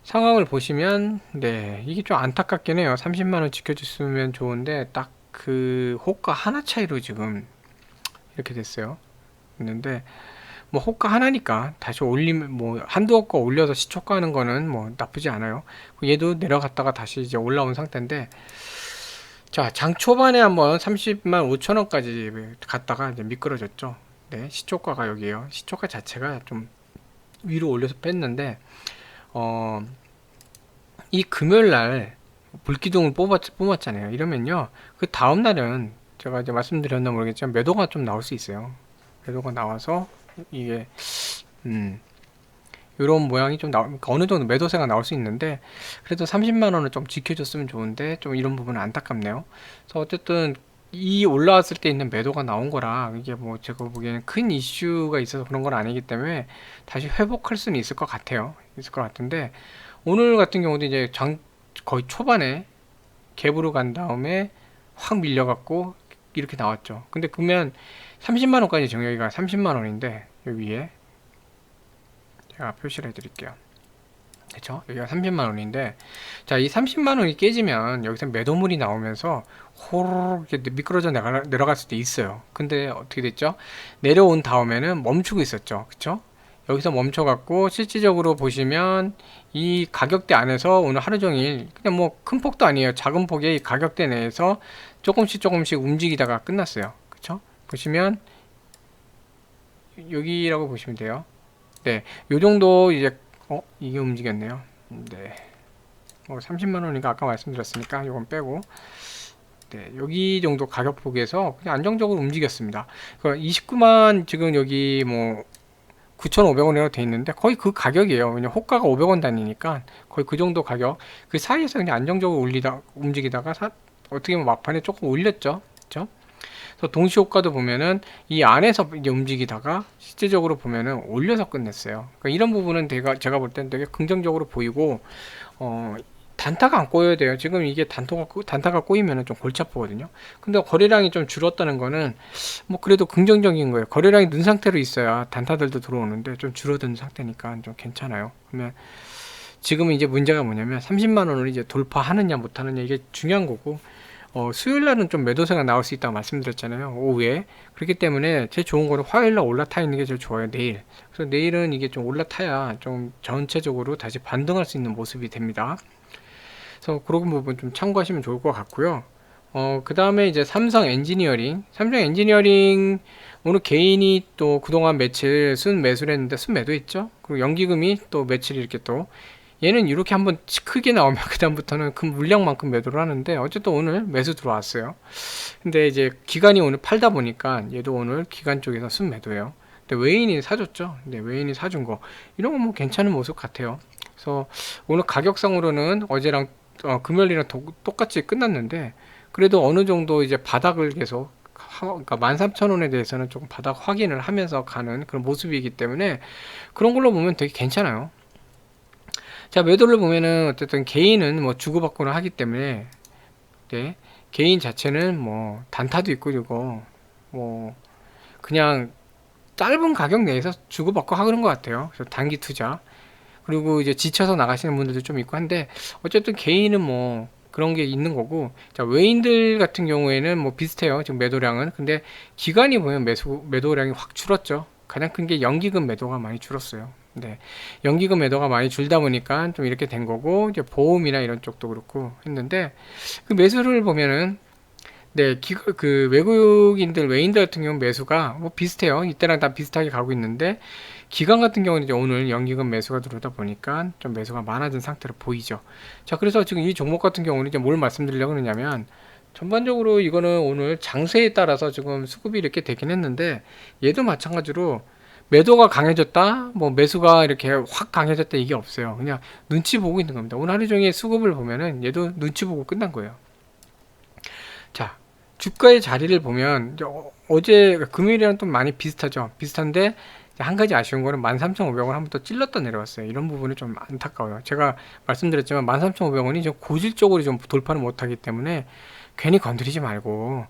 상황을 보시면 네, 이게 좀 안타깝긴 해요. 30만원 지켜줬으면 좋은데 딱 그 호가 하나 차이로 지금 이렇게 됐어요. 있는데 뭐 호가 하나니까 다시 올리면 뭐 한두 호가 올려서 시초가 하는 거는 뭐 나쁘지 않아요. 얘도 내려갔다가 다시 이제 올라온 상태인데, 자, 장 초반에 한번 30만 5천원까지 갔다가 이제 미끄러졌죠. 네, 시초가가 여기에요. 시초가 자체가 좀 위로 올려서 뺐는데, 이 금요일 날 불기둥을 뽑았잖아요. 이러면요, 그 다음날은 제가 이제 말씀드렸나 모르겠지만 매도가 좀 나올 수 있어요. 매도가 나와서 이게 이런 모양이 좀 그러니까 어느 정도 매도세가 나올 수 있는데, 그래도 30만 원을 좀 지켜줬으면 좋은데 좀 이런 부분은 안타깝네요. 그래서 어쨌든 이 올라왔을 때 있는 매도가 나온 거라 이게 뭐 제가 보기에는 큰 이슈가 있어서 그런 건 아니기 때문에 다시 회복할 수는 있을 것 같아요. 있을 것 같은데, 오늘 같은 경우도 이제 거의 초반에 갭으로 간 다음에 확 밀려갖고 이렇게 나왔죠. 근데 그러면 30만 원까지 정여기가 30만 원인데 여기 위에 제가 표시를 해드릴게요. 그쵸? 여기가 30만 원인데, 자, 이 30만 원이 깨지면 여기서 매도물이 나오면서 호로록 이렇게 미끄러져 내려갈 수도 있어요. 근데 어떻게 됐죠? 내려온 다음에는 멈추고 있었죠. 그쵸? 여기서 멈춰갖고 실질적으로 보시면 이 가격대 안에서 오늘 하루 종일 그냥 뭐 큰 폭도 아니에요. 작은 폭의 이 가격대 내에서 조금씩 움직이다가 끝났어요. 그쵸? 보시면 여기라고 보시면 돼요. 네, 요 정도 이제 이게 움직였네요. 네, 뭐 30만 원이니까 아까 말씀드렸으니까 이건 빼고, 네, 여기 정도 가격폭에서 그냥 안정적으로 움직였습니다. 그 29만 지금 여기 뭐 9,500원이라고 돼 있는데 거의 그 가격이에요. 왜냐면 호가가 500원 단위니까 거의 그 정도 가격. 그 사이에서 그냥 안정적으로 움직이다가 어떻게 보면 막판에 조금 올렸죠. 그렇죠? 그래서 동시 효과도 보면은 이 안에서 이제 움직이다가 실제적으로 보면은 올려서 끝냈어요. 그러니까 이런 부분은 제가 볼 땐 되게 긍정적으로 보이고, 단타가 안 꼬여야 돼요. 지금 이게 단타가 꼬이면은 좀 골치 아프거든요. 근데 거래량이 좀 줄었다는 거는 뭐 그래도 긍정적인 거예요. 거래량이 는 상태로 있어야 단타들도 들어오는데 좀 줄어든 상태니까 좀 괜찮아요. 그러면 지금은 이제 문제가 뭐냐면 30만 원을 이제 돌파하느냐 못하느냐, 이게 중요한 거고, 수요일 날은 좀 매도세가 나올 수 있다고 말씀드렸잖아요, 오후에. 그렇기 때문에 제일 좋은 거는 화요일 날 올라타 있는 게 제일 좋아요, 내일. 그래서 내일은 이게 좀 올라타야 좀 전체적으로 다시 반등할 수 있는 모습이 됩니다. 그래서 그런 부분 좀 참고하시면 좋을 것 같고요. 그 다음에 이제 삼성 엔지니어링 오늘 개인이 또 그동안 며칠 순 매수를 했는데 순 매도했죠. 그리고 연기금이 또 며칠 이렇게 또 얘는 이렇게 한번 크게 나오면 그 다음부터는 큰 물량만큼 매도를 하는데, 어쨌든 오늘 매수 들어왔어요. 근데 이제 기관이 오늘 팔다 보니까 얘도 오늘 기관 쪽에서 순 매도예요. 근데 외인이 사줬죠. 근데 외인이 사준 거 이런 거 뭐 괜찮은 모습 같아요. 그래서 오늘 가격상으로는 어제랑 금요일이랑 똑같이 끝났는데, 그래도 어느 정도 이제 바닥을 계속 그러니까 13,000원에 대해서는 조금 바닥 확인을 하면서 가는 그런 모습이기 때문에 그런 걸로 보면 되게 괜찮아요. 자, 매도를 보면은 어쨌든 개인은 뭐 주고받고는 하기 때문에, 네, 개인 자체는 뭐 단타도 있고, 그리고 뭐 그냥 짧은 가격 내에서 주고받고 하는 것 같아요. 그래서 단기 투자. 그리고 이제 지쳐서 나가시는 분들도 좀 있고 한데, 어쨌든 개인은 뭐 그런 게 있는 거고. 자, 외인들 같은 경우에는 뭐 비슷해요. 지금 매도량은. 근데 기관이 보면 매도량이 확 줄었죠. 가장 큰 게 연기금 매도가 많이 줄었어요. 네. 연기금 매도가 많이 줄다 보니까 좀 이렇게 된 거고, 이제 보험이나 이런 쪽도 그렇고 했는데, 그 매수를 보면은, 네, 그 외국인들, 외인들 같은 경우는 매수가 뭐 비슷해요. 이때랑 다 비슷하게 가고 있는데, 기관 같은 경우는 이제 오늘 연기금 매수가 들어오다 보니까 좀 매수가 많아진 상태로 보이죠. 자, 그래서 지금 이 종목 같은 경우는 이제 뭘 말씀드리려고 하냐면, 전반적으로 이거는 오늘 장세에 따라서 지금 수급이 이렇게 되긴 했는데, 얘도 마찬가지로 매도가 강해졌다, 뭐 매수가 이렇게 확 강해졌다, 이게 없어요. 그냥 눈치 보고 있는 겁니다. 오늘 하루 종일 수급을 보면은 얘도 눈치 보고 끝난 거예요. 자, 주가의 자리를 보면 이제 어제 금요일이랑 좀 많이 비슷하죠. 비슷한데 한 가지 아쉬운 거는 13,500원 한 번 더 찔렀다 내려왔어요. 이런 부분이 좀 안타까워요. 제가 말씀드렸지만 13,500원이 좀 고질적으로 좀 돌파를 못하기 때문에 괜히 건드리지 말고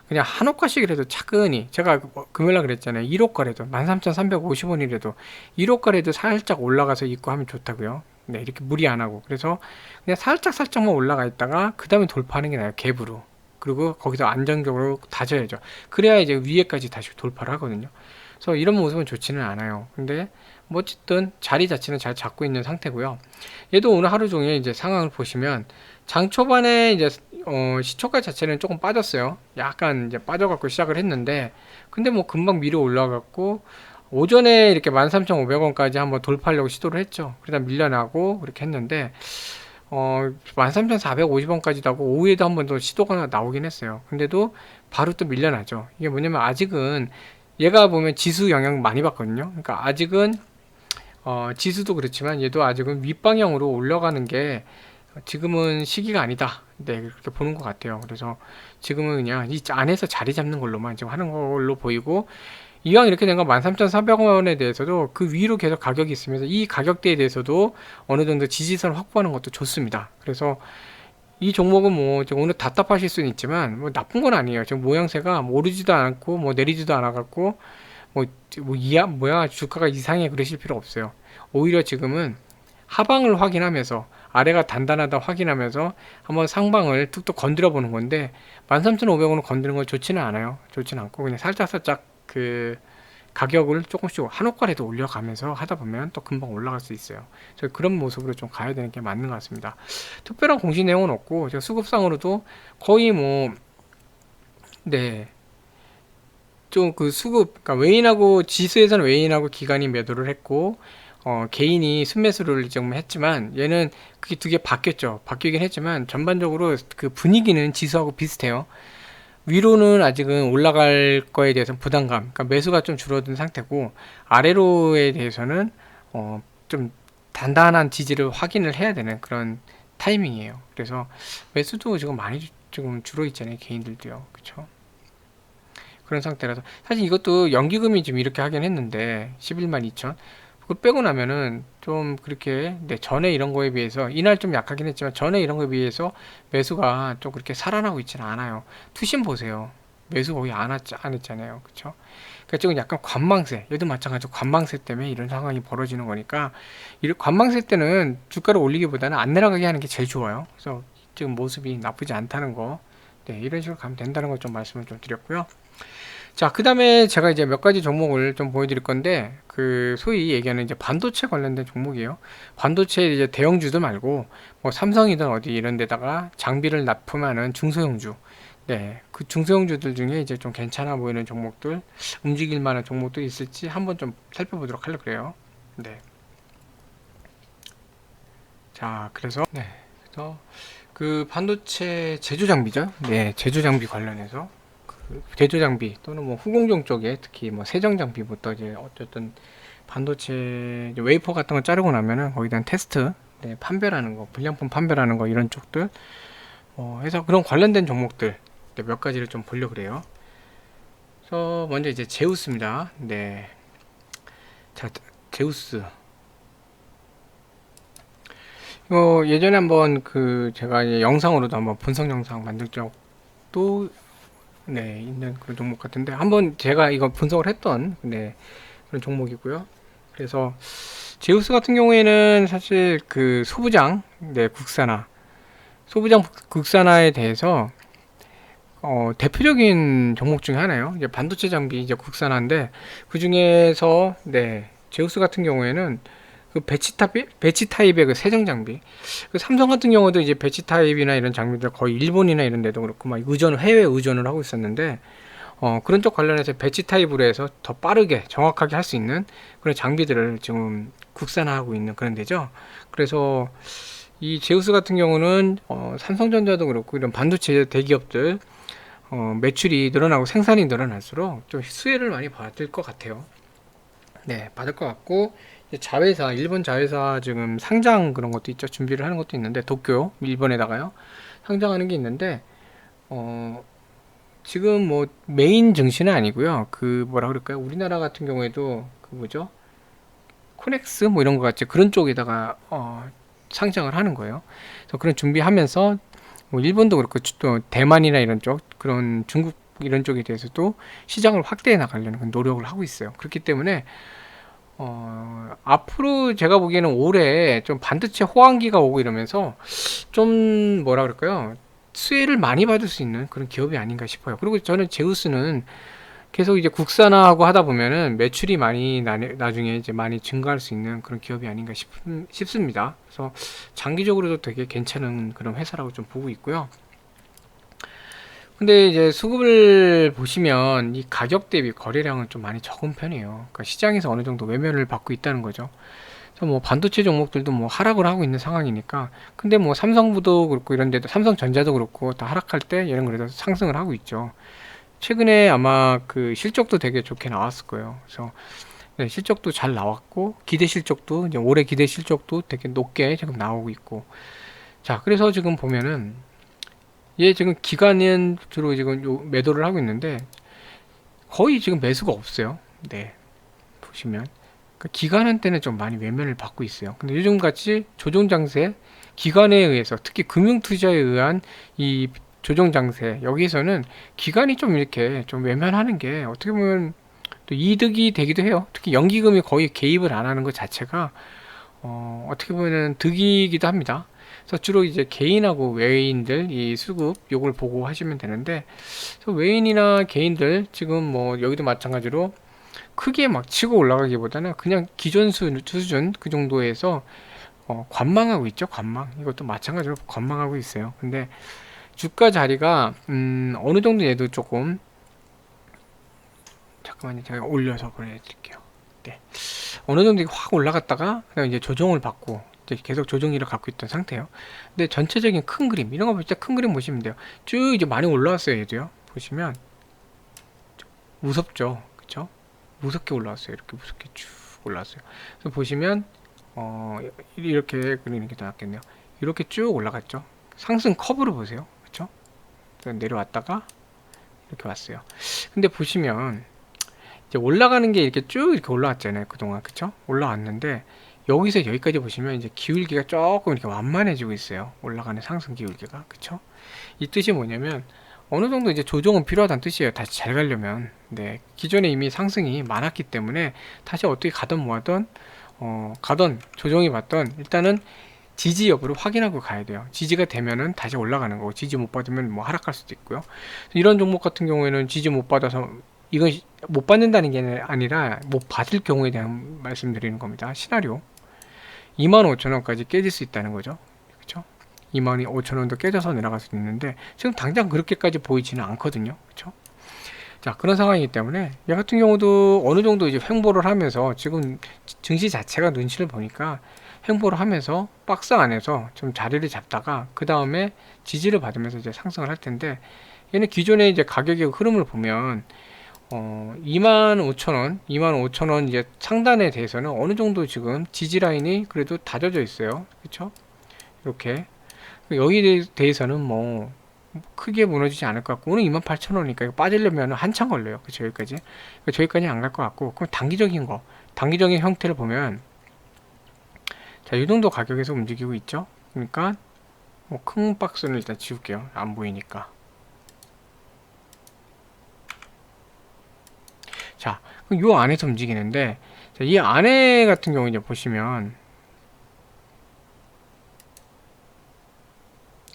그냥 한 호가씩이라도 차근히, 제가 금요일날 그랬잖아요. 1호가라도 13,350원이라도 1호가라도 살짝 올라가서 입고 하면 좋다고요. 네, 이렇게 무리 안 하고. 그래서 그냥 살짝만 올라가 있다가 그 다음에 돌파하는 게 나아요. 갭으로. 그리고 거기서 안정적으로 다져야죠. 그래야 이제 위에까지 다시 돌파를 하거든요. 그래서 이런 모습은 좋지는 않아요. 근데 뭐 어쨌든 자리 자체는 잘 잡고 있는 상태고요. 얘도 오늘 하루 종일 이제 상황을 보시면 장 초반에 이제 시초가 자체는 조금 빠졌어요. 약간 이제 빠져갖고 시작을 했는데, 근데 뭐 금방 밀어 올라갔고, 오전에 이렇게 13,500원까지 한번 돌파하려고 시도를 했죠. 그러다 밀려나고 그렇게 했는데, 13,450원까지도 하고 오후에도 한 번 더 시도가 나오긴 했어요. 근데도 바로 또 밀려나죠. 이게 뭐냐면 아직은 얘가 보면 지수 영향 많이 받거든요. 그러니까 아직은 지수도 그렇지만 얘도 아직은 윗방향으로 올라가는 게 지금은 시기가 아니다. 네, 그렇게 보는 것 같아요. 그래서 지금은 그냥 이 안에서 자리 잡는 걸로만 지금 하는 걸로 보이고, 이왕 이렇게 된 거 13,400원에 대해서도 그 위로 계속 가격이 있으면서 이 가격대에 대해서도 어느 정도 지지선 확보하는 것도 좋습니다. 그래서 이 종목은 뭐 오늘 답답하실 수는 있지만 뭐 나쁜 건 아니에요. 지금 모양새가 뭐 오르지도 않고 뭐 내리지도 않아갖고 뭐야 주가가 이상해 그러실 필요 없어요. 오히려 지금은 하방을 확인하면서 아래가 단단하다 확인하면서 한번 상방을 툭툭 건드려 보는 건데, 13,500원을 건드는 건 좋지는 않아요. 좋지는 않고 그냥 살짝 그 가격을 조금씩 한 호가라도 올려가면서 하다 보면 또 금방 올라갈 수 있어요. 그래서 그런 모습으로 좀 가야 되는 게 맞는 것 같습니다. 특별한 공시 내용은 없고, 제가 수급상으로도 거의 뭐, 네, 좀 그 수급, 그러니까 외인하고, 지수에서는 외인하고 기관이 매도를 했고, 개인이 순매수를 좀 했지만, 얘는 그게 두 개 바뀌었죠. 바뀌긴 했지만, 전반적으로 그 분위기는 지수하고 비슷해요. 위로는 아직은 올라갈 거에 대해서는 부담감, 그러니까 매수가 좀 줄어든 상태고, 아래로에 대해서는 좀 단단한 지지를 확인을 해야 되는 그런 타이밍이에요. 그래서 매수도 지금 많이 지금 줄어 있잖아요. 개인들도요. 그쵸? 그런 상태라서 사실 이것도 연기금이 지금 이렇게 하긴 했는데 11만 2천, 그거 빼고 나면은 좀 그렇게, 네, 전에 이런 거에 비해서 이날 좀 약하긴 했지만 전에 이런 거에 비해서 매수가 좀 그렇게 살아나고 있지는 않아요. 투신 보세요. 매수 거의 안 했잖아요. 그쵸? 그러니까 지금 약간 관망세, 얘도 마찬가지로 관망세 때문에 이런 상황이 벌어지는 거니까, 이 관망세 때는 주가를 올리기보다는 안 내려가게 하는 게 제일 좋아요. 그래서 지금 모습이 나쁘지 않다는 거, 네, 이런 식으로 가면 된다는 걸 좀 말씀을 좀 드렸고요. 자, 그 다음에 제가 이제 몇 가지 종목을 좀 보여드릴 건데, 그 소위 얘기하는 이제 반도체 관련된 종목이에요. 반도체 이제 대형주도 말고 뭐 삼성이든 어디 이런 데다가 장비를 납품하는 중소형주, 네, 그 중소형주들 중에 이제 좀 괜찮아 보이는 종목들, 움직일 만한 종목도 있을지 한번 좀 살펴보도록 하려고 그래요. 네. 자, 그래서 그 반도체 제조 장비죠. 네, 제조 장비 관련해서 제조 장비 또는 뭐 후공정 쪽에 특히 뭐 세정 장비부터 이제 어쨌든 반도체 웨이퍼 같은 거 자르고 나면은 거기에 대한 테스트, 네, 판별하는 거, 불량품 판별하는 거 이런 쪽들, 해서 그런 관련된 종목들, 네, 몇 가지를 좀 보려고 그래요. 그래서 먼저 이제 제우스입니다. 네, 자, 제우스. 예전에 한번 그 제가 이제 영상으로도 한번 분석 영상 만들 적도 네, 있는 그런 종목 같은데 한번 제가 이거 분석을 했던 네, 그런 종목이고요. 그래서 제우스 같은 경우에는 사실 그 소부장, 네, 소부장 국산화에 대해서 대표적인 종목 중에 하나예요. 이제 반도체 장비 이제 국산화인데 그 중에서 네, 제우스 같은 경우에는 그 배치 타입의 그 세정 장비. 그 삼성 같은 경우도 이제 배치 타입이나 이런 장비들 거의 일본이나 이런 데도 그렇고 막 해외 의존을 하고 있었는데 그런 쪽 관련해서 배치 타입으로 해서 더 빠르게 정확하게 할 수 있는 그런 장비들을 지금 국산화하고 있는 그런 데죠. 그래서 이 제우스 같은 경우는 삼성전자도 그렇고 이런 반도체 대기업들 매출이 늘어나고 생산이 늘어날수록 좀 수혜를 많이 받을 것 같아요. 네, 받을 것 같고 이제 자회사, 일본 자회사 지금 상장 그런 것도 있죠. 준비를 하는 것도 있는데 도쿄, 일본에다가요. 상장하는 게 있는데 어, 지금 뭐 메인 증시는 아니고요. 그 뭐라 그럴까요? 우리나라 같은 경우에도 그 뭐죠? 코넥스 뭐 이런 거 같이 그런 쪽에다가 상장을 하는 거예요. 그래서 그런 준비하면서 뭐 일본도 그렇고 또 대만이나 이런 쪽 그런 중국 이런 쪽에 대해서도 시장을 확대해 나가려는 그런 노력을 하고 있어요. 그렇기 때문에 앞으로 제가 보기에는 올해 좀 반도체 호황기가 오고 이러면서 좀 뭐라 그럴까요? 수혜를 많이 받을 수 있는 그런 기업이 아닌가 싶어요. 그리고 저는 제우스는 계속 이제 국산화하고 하다 보면은 매출이 많이 나중에 이제 많이 증가할 수 있는 그런 기업이 아닌가 싶습니다. 그래서 장기적으로도 되게 괜찮은 그런 회사라고 좀 보고 있고요. 근데 이제 수급을 보시면 이 가격 대비 거래량은 좀 많이 적은 편이에요. 그러니까 시장에서 어느 정도 외면을 받고 있다는 거죠. 그래서 뭐 반도체 종목들도 뭐 하락을 하고 있는 상황이니까. 근데 뭐 삼성부도 그렇고 이런 데도 삼성전자도 그렇고 다 하락할 때 얘는 그래도 상승을 하고 있죠. 최근에 아마 그 실적도 되게 좋게 나왔을 거예요. 그래서 네, 실적도 잘 나왔고 기대 실적도 이제 올해 기대 실적도 되게 높게 지금 나오고 있고. 자, 그래서 지금 보면은 얘 지금 기관은 주로 지금 매도를 하고 있는데 거의 지금 매수가 없어요. 네, 보시면 그러니까 기관한테는 좀 많이 외면을 받고 있어요. 근데 요즘 같이 조정 장세 기관에 의해서 특히 금융 투자에 의한 이 조정 장세 여기서는 기관이 좀 이렇게 좀 외면하는 게 어떻게 보면 또 이득이 되기도 해요. 특히 연기금이 거의 개입을 안 하는 것 자체가 어떻게 보면 득이기도 합니다. 그래서 주로 이제 개인하고 외인들 이 수급 요걸 보고 하시면 되는데 외인이나 개인들 지금 뭐 여기도 마찬가지로 크게 막 치고 올라가기보다는 그냥 기존 수준 그 정도에서 관망하고 있죠. 관망 이것도 마찬가지로 관망하고 있어요. 근데 주가 자리가 어느 정도 얘도 조금 잠깐만요. 제가 올려서 보내드릴게요. 네. 어느 정도 확 올라갔다가 그냥 이제 조정을 받고 이제 계속 조정기를 갖고 있던 상태예요. 근데 전체적인 큰 그림 이런 거 볼 때 큰 그림 보시면 돼요. 쭉 이제 많이 올라왔어요. 얘도요. 보시면 무섭죠. 그쵸? 무섭게 올라왔어요. 이렇게 무섭게 쭉 올라왔어요. 그래서 보시면 이렇게 그리는 게 더 낫겠네요. 이렇게 쭉 올라갔죠. 상승 커브를 보세요. 그쵸? 내려왔다가 이렇게 왔어요. 근데 보시면 이제 올라가는 게 이렇게 쭉 이렇게 올라왔잖아요. 그동안. 그쵸? 올라왔는데 여기서 여기까지 보시면 이제 기울기가 조금 이렇게 완만해지고 있어요. 올라가는 상승 기울기가. 그쵸? 이 뜻이 뭐냐면 어느 정도 이제 조정은 필요하다는 뜻이에요. 다시 잘 가려면. 네. 기존에 이미 상승이 많았기 때문에 다시 어떻게 가든 뭐하든 가던 조정이 받던 일단은 지지 여부를 확인하고 가야 돼요. 지지가 되면은 다시 올라가는 거고 지지 못 받으면 뭐 하락할 수도 있고요. 이런 종목 같은 경우에는 지지 못 받아서 이건 못 받는다는 게 아니라 못 받을 경우에 대한 말씀드리는 겁니다. 시나리오 25,000원까지 깨질 수 있다는 거죠. 그렇죠? 25,000원도 깨져서 내려갈 수도 있는데 지금 당장 그렇게까지 보이지는 않거든요. 그렇죠? 자, 그런 상황이기 때문에 얘 같은 경우도 어느 정도 이제 횡보를 하면서 지금 증시 자체가 눈치를 보니까 횡보를 하면서 박스 안에서 좀 자리를 잡다가 그 다음에 지지를 받으면서 이제 상승을 할 텐데 얘는 기존에 이제 가격의 흐름을 보면 25,000원, 25,000원 이제 상단에 대해서는 어느 정도 지금 지지 라인이 그래도 다져져 있어요. 그렇죠? 이렇게 여기에 대해서는 뭐 크게 무너지지 않을 것 같고 오늘 28,000원이니까 이거 빠지려면 한참 걸려요. 그렇죠? 여기까지. 저기까지 안 갈 것 같고 그럼 단기적인 형태를 보면 자, 이 정도 가격에서 움직이고 있죠. 그러니까 뭐 큰 박스는 일단 지울게요. 안 보이니까. 자, 그럼 요 안에서 움직이는데, 자, 이 안에 같은 경우 이제 보시면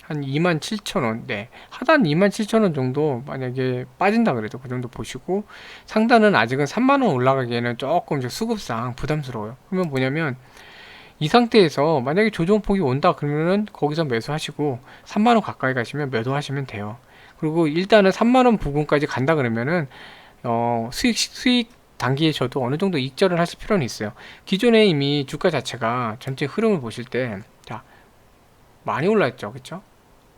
한 27,000원, 네, 하단 27,000원 정도 만약에 빠진다 그래도 그 정도 보시고, 상단은 아직은 3만원 올라가기에는 조금 이제 수급상 부담스러워요. 그러면 뭐냐면 이 상태에서 만약에 조정폭이 온다 그러면은 거기서 매수하시고 3만원 가까이 가시면 매도하시면 돼요. 그리고 일단은 3만원 부근까지 간다 그러면은 수익 단기에 저도 어느 정도 익절을 하실 필요는 있어요. 기존에 이미 주가 자체가 전체 흐름을 보실 때, 자, 많이 올랐죠, 그쵸?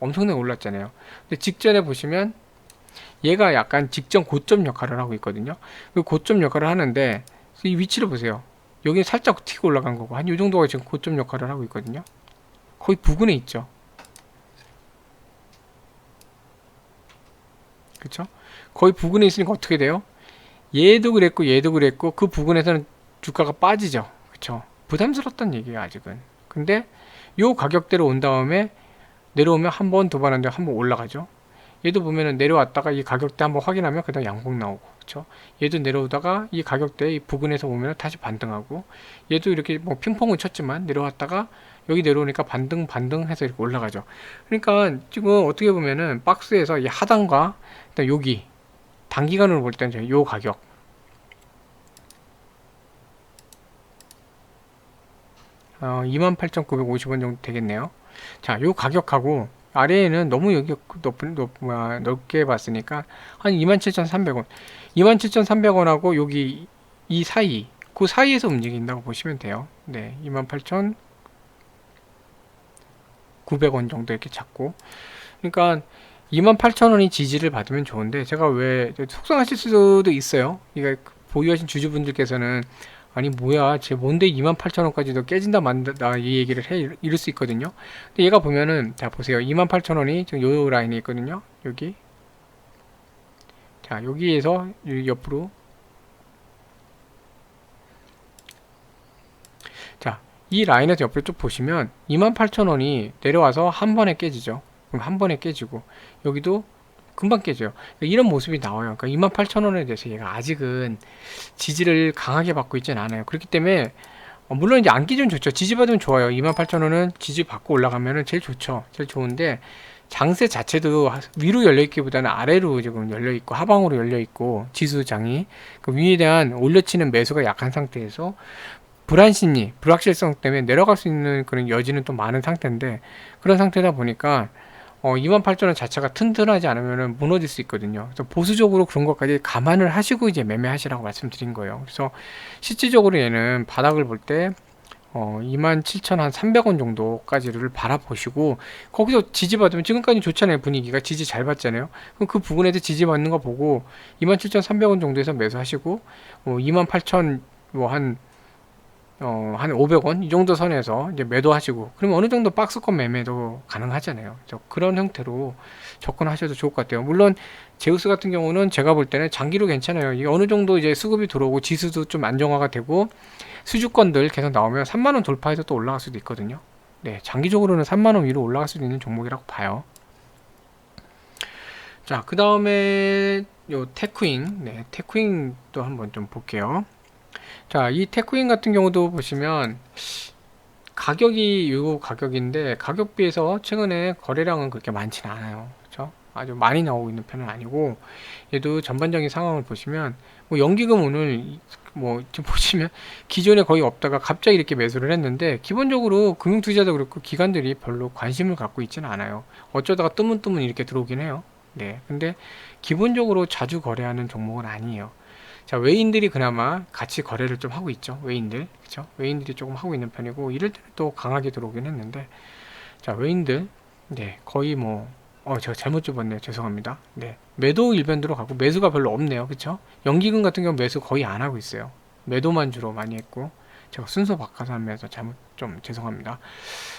엄청나게 올랐잖아요. 근데 직전에 보시면 얘가 약간 직전 고점 역할을 하고 있거든요. 그 고점 역할을 하는데 이 위치를 보세요. 여기 살짝 튀고 올라간 거고 한 이 정도가 지금 고점 역할을 하고 있거든요. 거의 부근에 있죠. 그쵸? 거의 부근에 있으니까 어떻게 돼요? 얘도 그랬고 얘도 그랬고 그 부근에서는 주가가 빠지죠. 그쵸? 부담스럽단 얘기예요, 아직은. 근데 요 가격대로 온 다음에 내려오면 한 번, 두 번 하는데 한 번 올라가죠. 얘도 보면은 내려왔다가 이 가격대 한번 확인하면 그다음 양봉 나오고, 그쵸? 얘도 내려오다가 이 가격대 이 부근에서 보면 다시 반등하고, 얘도 이렇게 뭐 핑퐁은 쳤지만 내려왔다가 여기 내려오니까 반등 해서 이렇게 올라가죠. 그러니까 지금 어떻게 보면은 박스에서 이 하단과 일단 여기 단기간으로 볼 때는 요 가격, 28,950원 정도 되겠네요. 자, 요 가격하고 아래에는 너무 여기 넓게 봤으니까 한 27,300원, 27,300원하고 여기 이 사이, 그 사이에서 움직인다고 보시면 돼요. 네, 28,900원 정도 이렇게 잡고, 그러니까 28,000원이 지지를 받으면 좋은데, 제가 왜 속상하실 수도 있어요. 이게 보유하신 주주분들께서는 아니 뭐야 쟤 뭔데 28,000원까지도 깨진다 만다 이 얘기를 해 이럴 수 있거든요. 근데 얘가 보면은 자 보세요. 28,000원이 지금 요 라인에 있거든요. 여기, 자 여기에서 옆으로, 자 이 라인에서 옆으로 쭉 보시면 28,000원이 내려와서 한 번에 깨지죠. 그럼 한 번에 깨지고 여기도 금방 깨져요. 그러니까 이런 모습이 나와요. 그러니까 28,000원에 대해서 얘가 아직은 지지를 강하게 받고 있지는 않아요. 그렇기 때문에 물론 이제 안 끼주면 좋죠. 지지받으면 좋아요. 28,000원은 지지받고 올라가면은 제일 좋죠. 제일 좋은데 장세 자체도 위로 열려있기보다는 아래로 지금 열려있고 하방으로 열려있고 지수장이 그 위에 대한 올려치는 매수가 약한 상태에서 불안심리, 불확실성 때문에 내려갈 수 있는 그런 여지는 또 많은 상태인데, 그런 상태다 보니까 28,000원 자체가 튼튼하지 않으면 무너질 수 있거든요. 그래서 보수적으로 그런 것까지 감안을 하시고 이제 매매하시라고 말씀드린 거예요. 그래서 실질적으로 얘는 바닥을 볼 때 27,300원 정도까지를 바라보시고 거기서 지지받으면, 지금까지 좋잖아요. 분위기가 지지 잘 받잖아요. 그럼 그 부분에서 지지받는 거 보고 27,300원 정도에서 매수하시고 28,000 한 500원 이 정도 선에서 이제 매도하시고, 그러면 어느 정도 박스권 매매도 가능하잖아요. 그래서 그런 형태로 접근하셔도 좋을 것 같아요. 물론 제우스 같은 경우는 제가 볼 때는 장기로 괜찮아요. 이게 어느 정도 이제 수급이 들어오고 지수도 좀 안정화가 되고 수주권들 계속 나오면 3만원 돌파해서 또 올라갈 수도 있거든요. 네, 장기적으로는 3만원 위로 올라갈 수도 있는 종목이라고 봐요. 자, 그 다음에 요 테크인, 네, 테크인도 한번 좀 볼게요. 자, 이 테크인 같은 경우도 보시면 가격이 요 가격인데 가격 비해서 최근에 거래량은 그렇게 많지는 않아요. 그렇죠? 아주 많이 나오고 있는 편은 아니고, 얘도 전반적인 상황을 보시면 뭐 연기금 오늘 뭐 지금 보시면 기존에 거의 없다가 갑자기 이렇게 매수를 했는데, 기본적으로 금융투자도 그렇고 기관들이 별로 관심을 갖고 있지는 않아요. 어쩌다가 뜨문뜨문 이렇게 들어오긴 해요. 네, 근데 기본적으로 자주 거래하는 종목은 아니에요. 자, 외인들이 그나마 같이 거래를 좀 하고 있죠. 외인들, 그쵸? 외인들이 조금 하고 있는 편이고, 이럴 때는 또 강하게 들어오긴 했는데, 자, 외인들, 네, 거의 뭐, 제가 잘못 접었네요. 죄송합니다. 네, 매도 일변도로 가고 매수가 별로 없네요. 그쵸? 연기금 같은 경우 매수 거의 안 하고 있어요. 매도만 주로 많이 했고, 제가 순서 바꿔서 하면서 잘못, 좀 죄송합니다.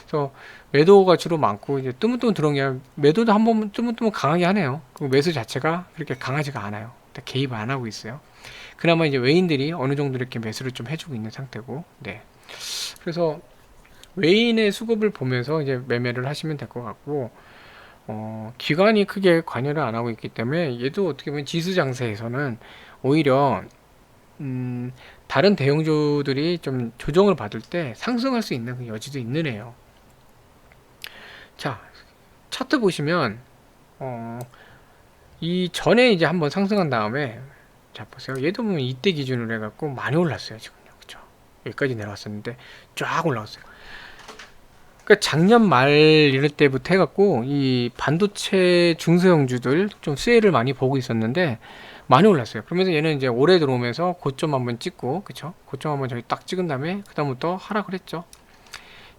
그래서 매도가 주로 많고, 이제 뜨문뜨문 들어온 게 매도도 한번 뜨문뜨문 강하게 하네요. 그리고 매수 자체가 그렇게 강하지가 않아요. 개입 안 하고 있어요. 그나마 이제 외인들이 어느 정도 이렇게 매수를 좀 해주고 있는 상태고, 네. 그래서 외인의 수급을 보면서 이제 매매를 하시면 될 것 같고, 기관이 크게 관여를 안 하고 있기 때문에 얘도 어떻게 보면 지수 장세에서는 오히려 다른 대형주들이 좀 조정을 받을 때 상승할 수 있는 그 여지도 있는 애요. 자, 차트 보시면 이 전에 이제 한번 상승한 다음에, 자 보세요. 얘도 보면 이때 기준으로 해갖고 많이 올랐어요 지금요. 그쵸? 여기까지 내려왔었는데 쫙 올라왔어요. 그러니까 작년 말 이럴 때부터 해갖고 이 반도체 중소형주들 좀 수혜를 많이 보고 있었는데 많이 올랐어요. 그러면서 얘는 이제 올해 들어오면서 고점 한번 찍고, 그쵸? 고점 한번 저기 딱 찍은 다음에 그 다음부터 하락을 했죠.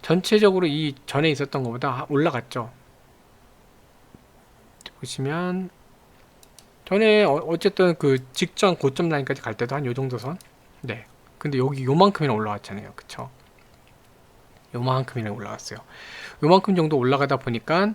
전체적으로 이 전에 있었던 것보다 올라갔죠. 보시면 전에 어쨌든 그 직전 고점 라인까지 갈 때도 한 요 정도 선. 네. 근데 여기 요만큼이나 올라왔잖아요. 그쵸? 요만큼이나 올라갔어요. 요만큼 정도 올라가다 보니까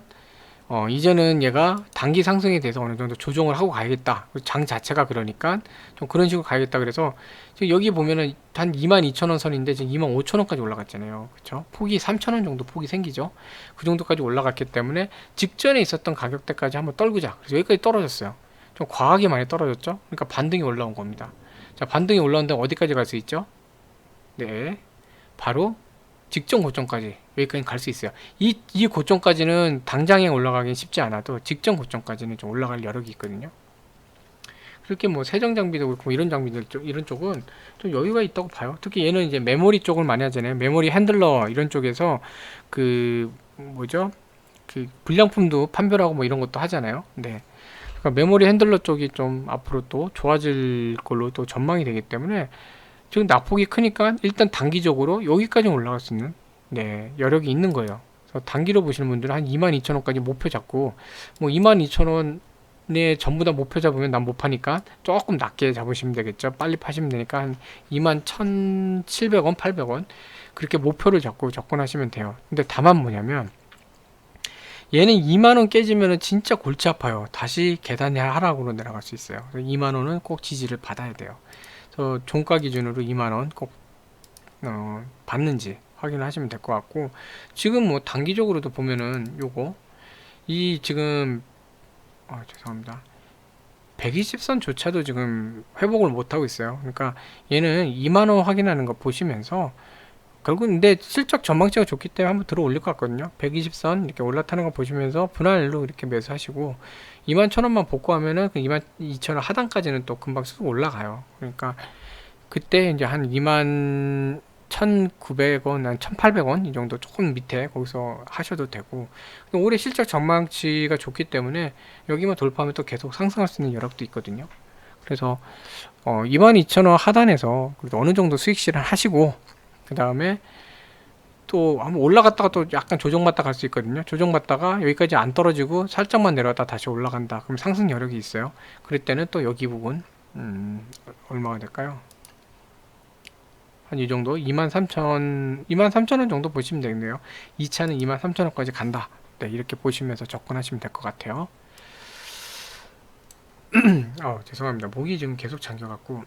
이제는 얘가 단기 상승에 대해서 어느 정도 조정을 하고 가야겠다. 장 자체가 그러니까 좀 그런 식으로 가야겠다. 그래서 지금 여기 보면은 한 22,000원 선인데 지금 25,000원까지 올라갔잖아요. 그쵸? 폭이 3,000원 정도 폭이 생기죠. 그 정도까지 올라갔기 때문에 직전에 있었던 가격대까지 한번 떨구자. 그래서 여기까지 떨어졌어요. 좀 과하게 많이 떨어졌죠. 그러니까 반등이 올라온 겁니다. 자, 반등이 올라온다면 어디까지 갈 수 있죠? 네, 바로 직전 고점까지, 여기까지 갈 수 있어요. 이 고점까지는 당장에 올라가긴 쉽지 않아도 직전 고점까지는 좀 올라갈 여력이 있거든요. 그렇게 뭐 세정 장비도 그렇고 이런 장비들 이런 쪽은 좀 여유가 있다고 봐요. 특히 얘는 이제 메모리 쪽을 많이 하잖아요. 메모리 핸들러 이런 쪽에서 그 뭐죠? 그 불량품도 판별하고 뭐 이런 것도 하잖아요. 네. 그러니까 메모리 핸들러 쪽이 좀 앞으로 또 좋아질 걸로 또 전망이 되기 때문에 지금 낙폭이 크니까 일단 단기적으로 여기까지 올라갈 수 있는, 네, 여력이 있는 거예요. 그래서 단기로 보시는 분들은 한 22,000원까지 목표 잡고, 뭐 22,000원에 전부 다 목표 잡으면 난 못 파니까 조금 낮게 잡으시면 되겠죠. 빨리 파시면 되니까 한 21,700원, 800원 그렇게 목표를 잡고 접근하시면 돼요. 근데 다만 뭐냐면 얘는 2만원 깨지면은 진짜 골치 아파요. 다시 계단의 하락으로 내려갈 수 있어요. 2만원은 꼭 지지를 받아야 돼요. 그래서 종가 기준으로 2만원 꼭 받는지 확인을 하시면 될 것 같고, 지금 뭐 단기적으로도 보면은 요거 이 지금 죄송합니다, 120선조차도 지금 회복을 못하고 있어요. 그러니까 얘는 2만원 확인하는 거 보시면서 결국 근데 실적 전망치가 좋기 때문에 한번 들어 올릴 것 같거든요. 120선 이렇게 올라타는 거 보시면서 분할로 이렇게 매수하시고 21,000원만 복구하면은 그 22,000원 하단까지는 또 금방 쑥 올라가요. 그러니까 그때 이제 한 21,900원, 한 1,800원 이 정도 조금 밑에 거기서 하셔도 되고, 올해 실적 전망치가 좋기 때문에 여기만 돌파하면 또 계속 상승할 수 있는 여력도 있거든요. 그래서 22,000원 하단에서 그래도 어느 정도 수익 실현 하시고, 그 다음에 또 한번 올라갔다가 또 약간 조정받다 갈 수 있거든요. 조정받다가 여기까지 안 떨어지고 살짝만 내려갔다 다시 올라간다. 그럼 상승 여력이 있어요. 그럴 때는 또 여기 부분 얼마가 될까요? 한 이 정도 23,000원 정도 보시면 되겠네요. 2차는 23,000원까지 간다. 네, 이렇게 보시면서 접근하시면 될 것 같아요. 죄송합니다. 목이 지금 계속 잠겨갖고.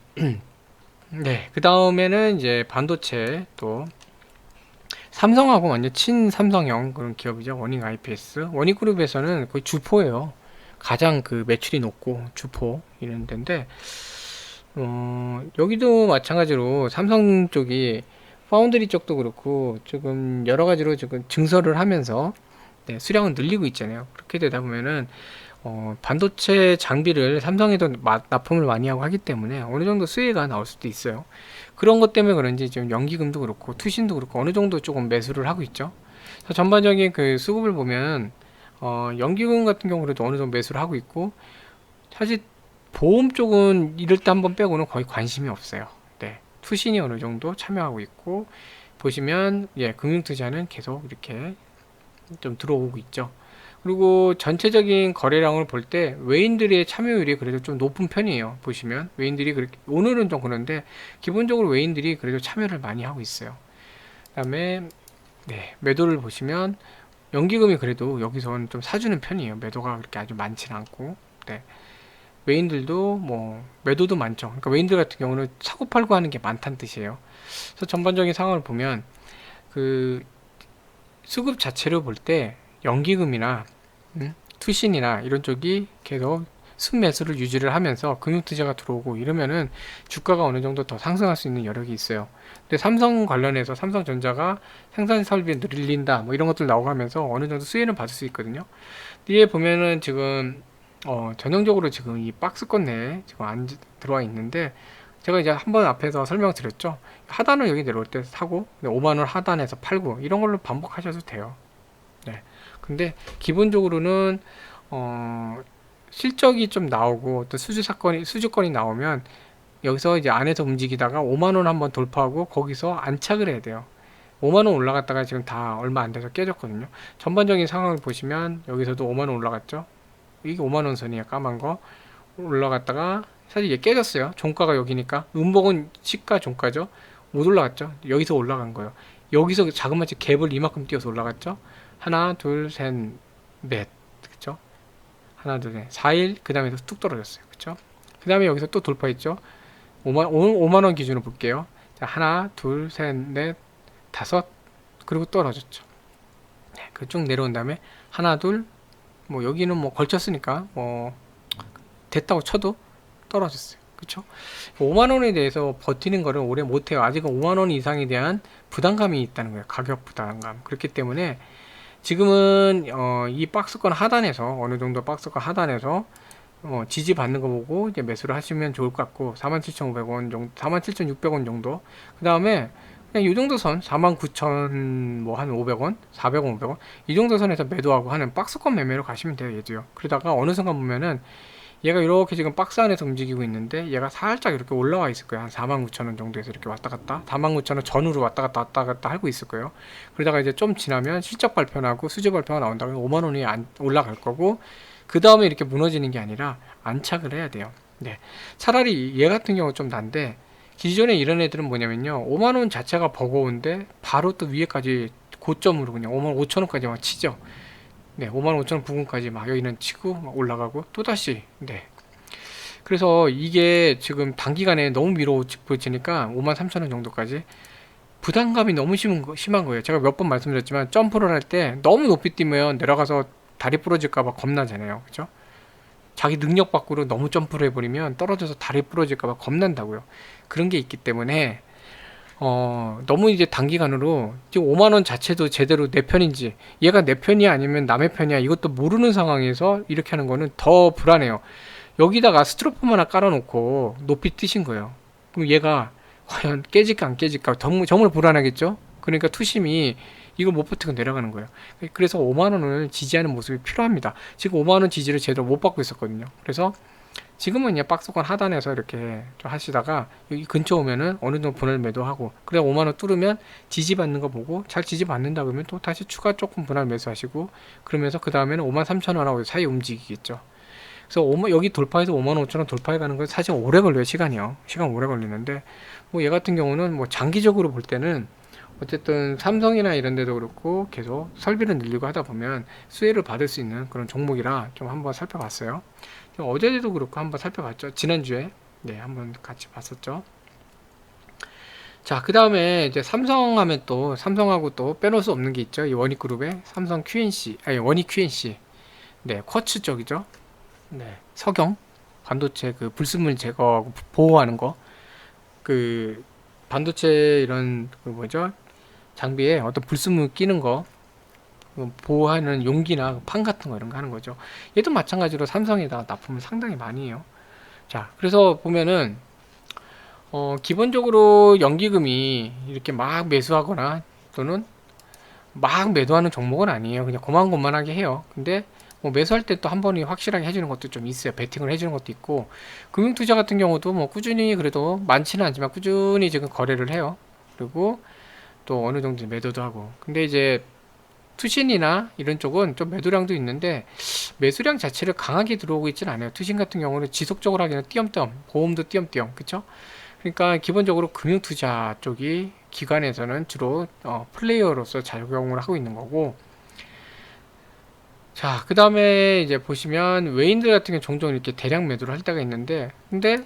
네, 그 다음에는 이제 반도체 또 삼성하고 완전 친삼성형 그런 기업이죠. 원익 IPS. 원익그룹에서는 거의 주포예요. 가장 그 매출이 높고 주포 이런 데인데, 여기도 마찬가지로 삼성 쪽이 파운드리 쪽도 그렇고 지금 여러 가지로 지금 증설을 하면서, 네, 수량을 늘리고 있잖아요. 그렇게 되다 보면은 반도체 장비를 삼성에도 납품을 많이 하고 하기 때문에 어느 정도 수혜가 나올 수도 있어요. 그런 것 때문에 그런지 지금 연기금도 그렇고 투신도 그렇고 어느 정도 조금 매수를 하고 있죠. 그래서 전반적인 그 수급을 보면 연기금 같은 경우에도 어느 정도 매수를 하고 있고, 사실 보험 쪽은 이럴 때 한번 빼고는 거의 관심이 없어요. 네, 투신이 어느 정도 참여하고 있고, 보시면 예, 금융투자는 계속 이렇게 좀 들어오고 있죠. 그리고 전체적인 거래량을 볼 때 외인들의 참여율이 그래도 좀 높은 편이에요. 보시면 외인들이 그렇게, 오늘은 좀 그런데 기본적으로 외인들이 그래도 참여를 많이 하고 있어요. 그다음에 네, 매도를 보시면 연기금이 그래도 여기서는 좀 사주는 편이에요. 매도가 그렇게 아주 많지는 않고, 네, 외인들도 뭐 매도도 많죠. 그러니까 외인들 같은 경우는 사고 팔고 하는 게 많다는 뜻이에요. 그래서 전반적인 상황을 보면 그 수급 자체를 볼 때 연기금이나 투신이나 이런 쪽이 계속 순매수를 유지를 하면서 금융투자가 들어오고 이러면은 주가가 어느 정도 더 상승할 수 있는 여력이 있어요. 근데 삼성 관련해서 삼성전자가 생산 설비 늘린다 뭐 이런 것들 나오고 하면서 어느 정도 수혜는 받을 수 있거든요. 뒤에 보면은 지금 전형적으로 지금 이 박스권 내에 지금 안 들어와 있는데, 제가 이제 한번 앞에서 설명드렸죠. 하단을 여기 내려올 때 사고 5만원 하단에서 팔고 이런 걸로 반복하셔도 돼요. 네. 근데 기본적으로는 실적이 좀 나오고 또 수주권이 나오면 여기서 이제 안에서 움직이다가 5만원 한번 돌파하고 거기서 안착을 해야 돼요. 5만원 올라갔다가 지금 다 얼마 안 돼서 깨졌거든요. 전반적인 상황을 보시면 여기서도 5만원 올라갔죠. 이게 5만원 선이에요. 까만 거 올라갔다가 사실 이게 깨졌어요. 종가가 여기니까 음봉은 시가 종가죠. 못 올라갔죠. 여기서 올라간 거예요. 여기서 자그마치 갭을 이만큼 띄워서 올라갔죠. 하나 둘셋넷, 그쵸? 하나 둘셋 4일 그 다음에 뚝 떨어졌어요. 그쵸? 그 다음에 여기서 또 돌파했죠. 5만원 기준으로 볼게요. 자, 하나 둘셋넷 다섯, 그리고 떨어졌죠. 네, 쭉 내려온 다음에 하나 둘, 뭐 여기는 뭐 걸쳤으니까 뭐 됐다고 쳐도 떨어졌어요. 그쵸? 5만원에 대해서 버티는 거를 오래 못해요. 아직은 5만원 이상에 대한 부담감이 있다는 거예요. 가격 부담감. 그렇기 때문에 지금은 이 박스권 하단에서 어느 정도 박스권 하단에서 지지 받는 거 보고 이제 매수를 하시면 좋을 것 같고, 47,500원 정도, 47,600원 정도. 그 다음에 그냥 이 정도 선, 49,000 뭐 한 500원, 400원, 500원 이 정도 선에서 매도하고 하는 박스권 매매로 가시면 돼요. 얘도요. 그러다가 어느 순간 보면은 얘가 이렇게 지금 박스 안에서 움직이고 있는데 얘가 살짝 이렇게 올라와 있을 거예요. 한 49,000원 정도에서 이렇게 왔다 갔다, 49,000원 전후로 왔다 갔다 하고 있을 거예요. 그러다가 이제 좀 지나면 실적 발표나고 수주 발표가 나온다고 5만원이 안 올라갈 거고, 그 다음에 이렇게 무너지는 게 아니라 안착을 해야 돼요. 네. 차라리 얘 같은 경우 좀 난데, 기존에 이런 애들은 뭐냐면요, 5만원 자체가 버거운데 바로 또 위에까지 고점으로 그냥 5만 5천원까지 막 치죠. 네, 5만 5천 원 부근까지 막 여기는 치고 막 올라가고 또다시. 네. 그래서 이게 지금 단기간에 너무 밀어붙이니까 5만 3천 원 정도까지 부담감이 너무 심한 거예요. 제가 몇 번 말씀드렸지만 점프를 할 때 너무 높이 뛰면 내려가서 다리 부러질까봐 겁나잖아요. 그죠? 자기 능력 밖으로 너무 점프를 해버리면 떨어져서 다리 부러질까봐 겁난다고요. 그런 게 있기 때문에 너무 이제 단기간으로 지금 5만원 자체도 제대로 내 편인지, 얘가 내 편이야 아니면 남의 편이야 이것도 모르는 상황에서 이렇게 하는 거는 더 불안해요. 여기다가 스트로폼 하나 깔아놓고 높이 뜨신 거예요. 그럼 얘가 과연 깨질까 안 깨질까 정말 불안하겠죠. 그러니까 투심이 이걸 못 버티고 내려가는 거예요. 그래서 5만원을 지지하는 모습이 필요합니다. 지금 5만원 지지를 제대로 못 받고 있었거든요. 그래서 지금은 그냥 박스권 하단에서 이렇게 좀 하시다가 여기 근처 오면은 어느 정도 분할 매도하고, 그래 5만원 뚫으면 지지받는 거 보고 잘 지지받는다 그러면 또 다시 추가 조금 분할 매수하시고, 그러면서 그 다음에는 5만 3천원하고 사이 움직이겠죠. 그래서 여기 돌파해서 5만 5천원 돌파해 가는 건 사실 오래 걸려요. 시간 오래 걸리는데, 뭐 얘 같은 경우는 뭐 장기적으로 볼 때는 어쨌든 삼성이나 이런 데도 그렇고 계속 설비를 늘리고 하다 보면 수혜를 받을 수 있는 그런 종목이라 좀 한번 살펴봤어요. 어제도 그렇고 한번 살펴봤죠. 지난주에 네 한번 같이 봤었죠. 자, 그 다음에 이제 삼성 하면 또 삼성하고 또 빼놓을 수 없는 게 있죠. 이 원익그룹의 삼성 QNC, 아니 원익 QNC, 네 쿼츠 쪽이죠. 네 석영 반도체 그 불순물 제거하고 보호하는 거, 그 반도체 이런 그 뭐죠, 장비에 어떤 불순물 끼는 거 보호하는 용기나 판 같은 거 이런 거 하는 거죠. 얘도 마찬가지로 삼성에다 납품을 상당히 많이 해요. 자, 그래서 보면은 기본적으로 연기금이 이렇게 막 매수하거나 또는 막 매도하는 종목은 아니에요. 그냥 고만고만하게 해요. 근데 뭐 매수할 때 또 한 번이 확실하게 해주는 것도 좀 있어요. 베팅을 해주는 것도 있고, 금융투자 같은 경우도 뭐 꾸준히, 그래도 많지는 않지만 꾸준히 지금 거래를 해요. 그리고 또 어느 정도 매도도 하고. 근데 이제 투신이나 이런 쪽은 좀 매도량도 있는데 매수량 자체를 강하게 들어오고 있지는 않아요. 투신 같은 경우는 지속적으로 하기는 띄엄띄엄, 보험도 띄엄띄엄, 그쵸? 그러니까 기본적으로 금융투자 쪽이 기관에서는 주로 플레이어로서 작용을 하고 있는 거고. 자, 그 다음에 이제 보시면 외인들 같은 경우 종종 이렇게 대량 매도를 할 때가 있는데, 근데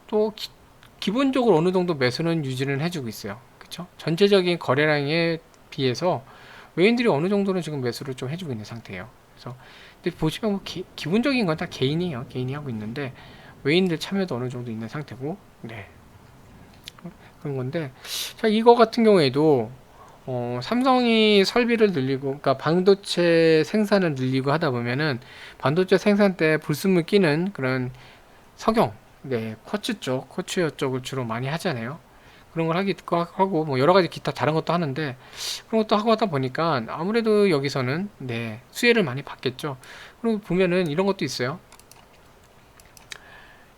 또 기본적으로 어느 정도 매수는 유지는 해주고 있어요. 그쵸? 전체적인 거래량에 비해서 외인들이 어느 정도는 지금 매수를 좀 해주고 있는 상태예요. 그래서 근데 보시면 뭐 기본적인 건 다 개인이에요. 개인이 하고 있는데 외인들 참여도 어느 정도 있는 상태고, 네, 그런 건데, 자, 이거 같은 경우에도 삼성이 설비를 늘리고, 그러니까 반도체 생산을 늘리고 하다 보면은 반도체 생산 때 불순물 끼는 그런 석영, 네, 쿼츠 쪽을 주로 많이 하잖아요. 그런 걸 하기도 하고, 뭐 여러 가지 기타 다른 것도 하는데, 그런 것도 하고 하다 보니까 아무래도 여기서는, 네, 수혜를 많이 받겠죠. 그리고 보면은 이런 것도 있어요.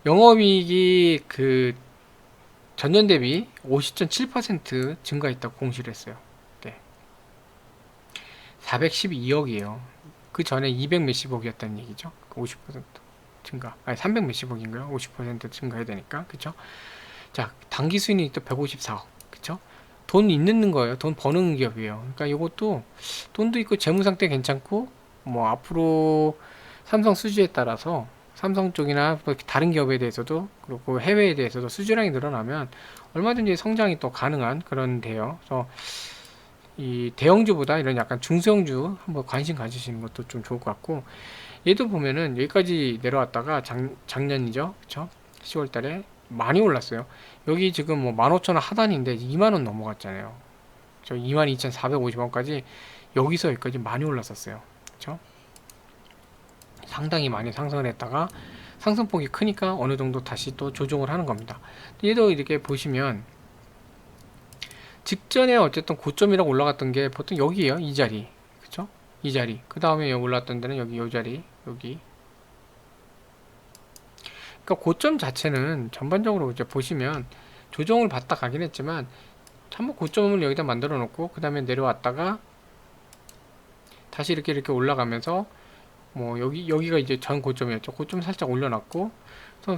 영업이익이 그 전년 대비 50.7% 증가했다고 공시를 했어요. 네. 412억이에요. 그 전에 200 몇십억이었다는 얘기죠. 50% 증가. 아니, 300 몇십억인가요? 50% 증가해야 되니까. 그쵸? 자, 당기 수익이 또 154억. 그쵸? 돈 있는 거예요. 돈 버는 기업이에요. 그러니까 이것도 돈도 있고 재무 상태 괜찮고, 뭐 앞으로 삼성 수주에 따라서 삼성 쪽이나 뭐 다른 기업에 대해서도, 그리고 해외에 대해서도 수주량이 늘어나면 얼마든지 성장이 또 가능한 그런 데요. 그래서 이 대형주보다 이런 약간 중소형주 한번 관심 가지시는 것도 좀 좋을 것 같고, 얘도 보면은 여기까지 내려왔다가 작년이죠. 그쵸? 10월 달에 많이 올랐어요. 여기 지금 뭐 15,000원 하단인데 2만원 넘어갔잖아요. 저 22,450원까지 여기서 여기까지 많이 올랐었어요. 그쵸? 상당히 많이 상승을 했다가 상승폭이 크니까 어느 정도 다시 또 조정을 하는 겁니다. 얘도 이렇게 보시면 직전에 어쨌든 고점이라고 올라갔던 게 보통 여기에요. 이 자리. 그쵸? 이 자리. 그 다음에 여기 올랐던 데는 여기 요 자리. 여기. 그러니까 고점 자체는 전반적으로 이제 보시면 조정을 받다 가긴 했지만 한번 고점을 여기다 만들어 놓고 그 다음에 내려왔다가 다시 이렇게 올라가면서 뭐 여기가 이제 전 고점이었죠. 고점 살짝 올려놨고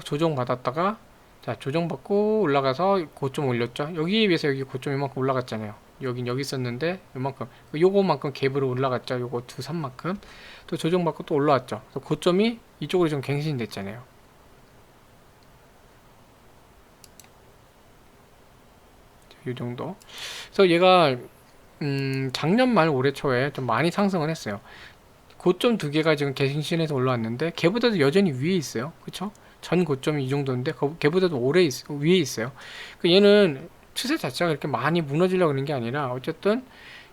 조정 받았다가 자, 조정받고 올라가서 고점 올렸죠. 여기에 비해서 여기 고점 이만큼 올라갔잖아요. 여기 있었는데 요만큼, 요거만큼 갭으로 올라갔죠. 요거 두 산만큼 또 조정받고 또 올라왔죠. 그래서 고점이 이쪽으로 좀 갱신됐잖아요. 이 정도. 그래서 얘가 작년 말 올해 초에 좀 많이 상승을 했어요. 고점 두 개가 지금 갱신해서 올라왔는데 걔보다도 여전히 위에 있어요. 그쵸? 전 고점이 이 정도인데 걔보다도 위에 있어요. 얘는 추세 자체가 그렇게 많이 무너지려고 하는 게 아니라 어쨌든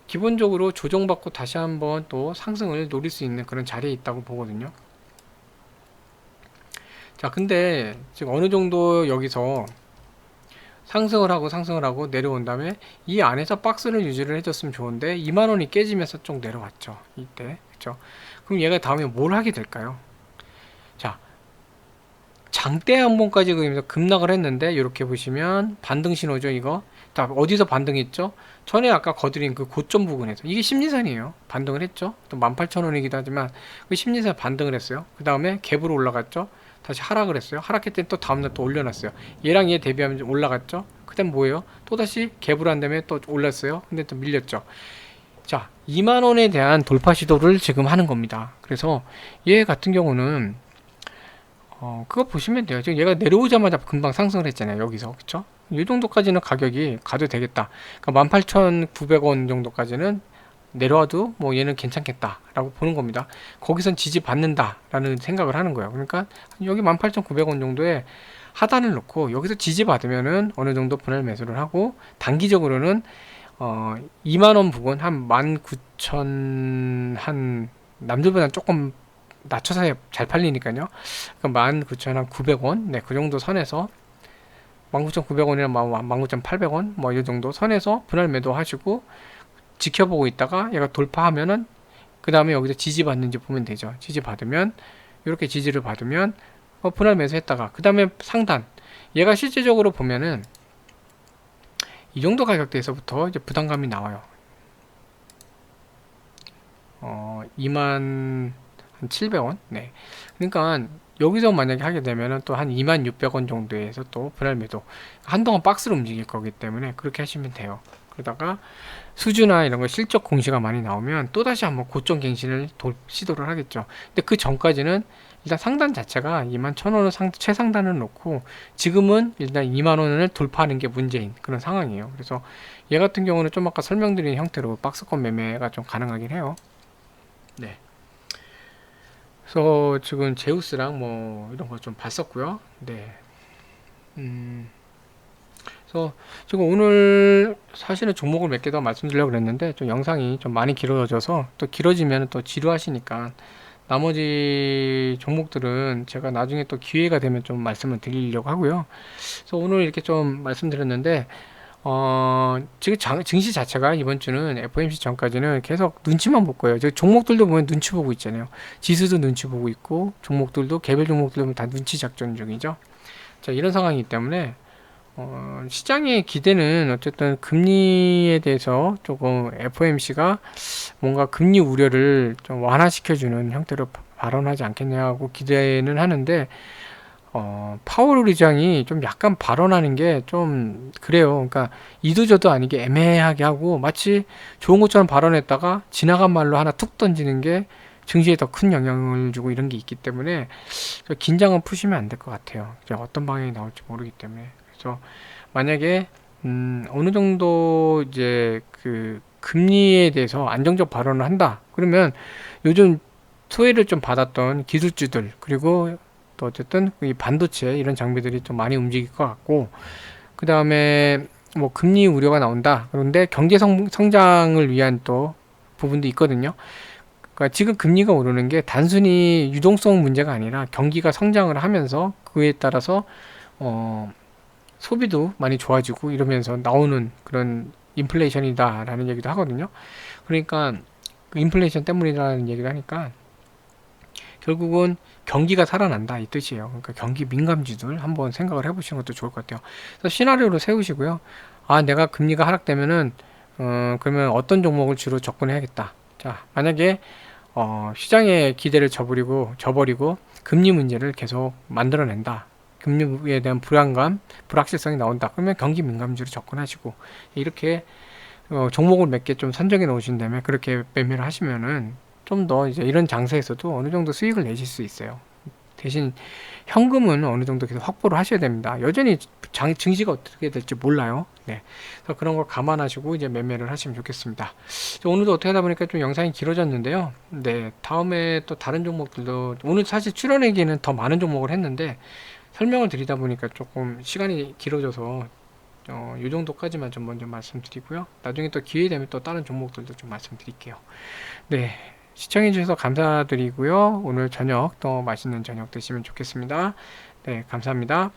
기본적으로 조정받고 다시 한번 또 상승을 노릴 수 있는 그런 자리에 있다고 보거든요. 자, 근데 지금 어느 정도 여기서 상승을 하고 내려온 다음에 이 안에서 박스를 유지를 해줬으면 좋은데 2만원이 깨지면서 좀 내려왔죠. 이때. 그쵸? 그럼 얘가 다음에 뭘 하게 될까요? 자, 장대 한 번까지 급락을 했는데 이렇게 보시면 반등 신호죠. 이거 자, 어디서 반등했죠? 전에 아까 거드린 그 고점 부분에서 이게 심리선이에요. 반등을 했죠. 또 18,000원이기도 하지만 그 심리선 반등을 했어요. 그 다음에 갭으로 올라갔죠. 다시 하락을 했어요. 하락했을 때 또 다음날 또 올려놨어요. 얘랑 얘 대비하면 좀 올라갔죠. 그 다음 뭐예요? 또다시 갭으로 한 다음에 또 올랐어요. 근데 또 밀렸죠. 자, 2만원에 대한 돌파 시도를 지금 하는 겁니다. 그래서 얘 같은 경우는 그거 보시면 돼요. 지금 얘가 내려오자마자 금방 상승을 했잖아요. 여기서. 그쵸? 이 정도까지는 가격이 가도 되겠다. 그러니까 18,900원 정도까지는 내려와도 뭐 얘는 괜찮겠다 라고 보는 겁니다. 거기선 지지받는다 라는 생각을 하는 거예요. 그러니까 여기 18,900원 정도에 하단을 놓고 여기서 지지받으면은 어느 정도 분할 매수를 하고 단기적으로는 2만원 부근 한 19,000 한 남들보다 조금 낮춰서 잘 팔리니까요. 그러니까 19,900원 네, 그 정도 선에서 19,900원이나 19,800원 뭐 이 정도 선에서 분할 매도 하시고 지켜보고 있다가 얘가 돌파하면은 그 다음에 여기서 지지 받는지 보면 되죠. 지지 받으면 이렇게 지지를 받으면 분할 매수했다가 그 다음에 상단 얘가 실제적으로 보면은 이 정도 가격대에서부터 이제 부담감이 나와요. 27,000원 네. 그러니까 여기서 만약에 하게 되면은 또 한 26,000원 정도에서 또 분할 매도 한동안 박스로 움직일 거기 때문에 그렇게 하시면 돼요. 그러다가 수주나 이런 거 실적 공시가 많이 나오면 또다시 한번 고점 갱신을 시도를 하겠죠. 근데 그 전까지는 일단 상단 자체가 21,000원을 최상단을 놓고 지금은 일단 2만원을 돌파하는 게 문제인 그런 상황이에요. 그래서 얘 같은 경우는 좀 아까 설명드린 형태로 박스권 매매가 좀 가능하긴 해요. 네. 그래서 지금 제우스랑 뭐 이런 거 좀 봤었고요. 네. 음, 그래서 지금 오늘 사실은 종목을 몇 개 더 말씀드리려고 그랬는데 좀 영상이 좀 많이 길어져서 또 길어지면 또 지루하시니까 나머지 종목들은 제가 나중에 또 기회가 되면 좀 말씀을 드리려고 하고요. 그래서 오늘 이렇게 좀 말씀드렸는데 지금 증시 자체가 이번 주는 FOMC 전까지는 계속 눈치만 볼 거예요. 저 종목들도 보면 눈치 보고 있잖아요. 지수도 눈치 보고 있고 종목들도 개별 종목들 보면 다 눈치 작전 중이죠. 자, 이런 상황이기 때문에 시장의 기대는 어쨌든 금리에 대해서 조금 FOMC가 뭔가 금리 우려를 좀 완화시켜주는 형태로 발언하지 않겠냐 고 기대는 하는데 파월 의장이 좀 약간 발언하는 게 좀 그래요. 그러니까 이도저도 아니게 애매하게 하고 마치 좋은 것처럼 발언했다가 지나간 말로 하나 툭 던지는 게 증시에 더 큰 영향을 주고 이런 게 있기 때문에 긴장은 푸시면 안 될 것 같아요. 어떤 방향이 나올지 모르기 때문에. 그래서 만약에 어느 정도 이제 그 금리에 대해서 안정적 발언을 한다. 그러면 요즘 소외를 좀 받았던 기술주들 그리고 또 어쨌든 이 반도체 이런 장비들이 좀 많이 움직일 것 같고 그 다음에 뭐 금리 우려가 나온다. 그런데 경제 성장을 위한 또 부분도 있거든요. 그러니까 지금 금리가 오르는 게 단순히 유동성 문제가 아니라 경기가 성장을 하면서 그에 따라서 소비도 많이 좋아지고 이러면서 나오는 그런 인플레이션이다라는 얘기도 하거든요. 그러니까 그 인플레이션 때문이라는 얘기를 하니까 결국은 경기가 살아난다 이 뜻이에요. 그러니까 경기 민감주들 한번 생각을 해보시는 것도 좋을 것 같아요. 그래서 시나리오로 세우시고요. 아, 내가 금리가 하락되면은 그러면 어떤 종목을 주로 접근해야겠다. 자, 만약에 시장의 기대를 저버리고 금리 문제를 계속 만들어낸다. 금리에 대한 불안감, 불확실성이 나온다. 그러면 경기 민감주로 접근하시고 이렇게 종목을 몇 개 좀 선정해 놓으신 다음에 그렇게 매매를 하시면은 좀 더 이제 이런 장세에서도 어느 정도 수익을 내실 수 있어요. 대신 현금은 어느 정도 계속 확보를 하셔야 됩니다. 여전히 증시가 어떻게 될지 몰라요. 네. 그래서 그런 걸 감안하시고 이제 매매를 하시면 좋겠습니다. 오늘도 어떻게 하다 보니까 좀 영상이 길어졌는데요. 네. 다음에 또 다른 종목들도 오늘 사실 출연하기에는 더 많은 종목을 했는데 설명을 드리다 보니까 조금 시간이 길어져서 이 정도까지만 좀 먼저 말씀드리고요. 나중에 또 기회 되면 또 다른 종목들도 좀 말씀드릴게요. 네. 시청해주셔서 감사드리고요. 오늘 저녁 또 맛있는 저녁 드시면 좋겠습니다. 네, 감사합니다.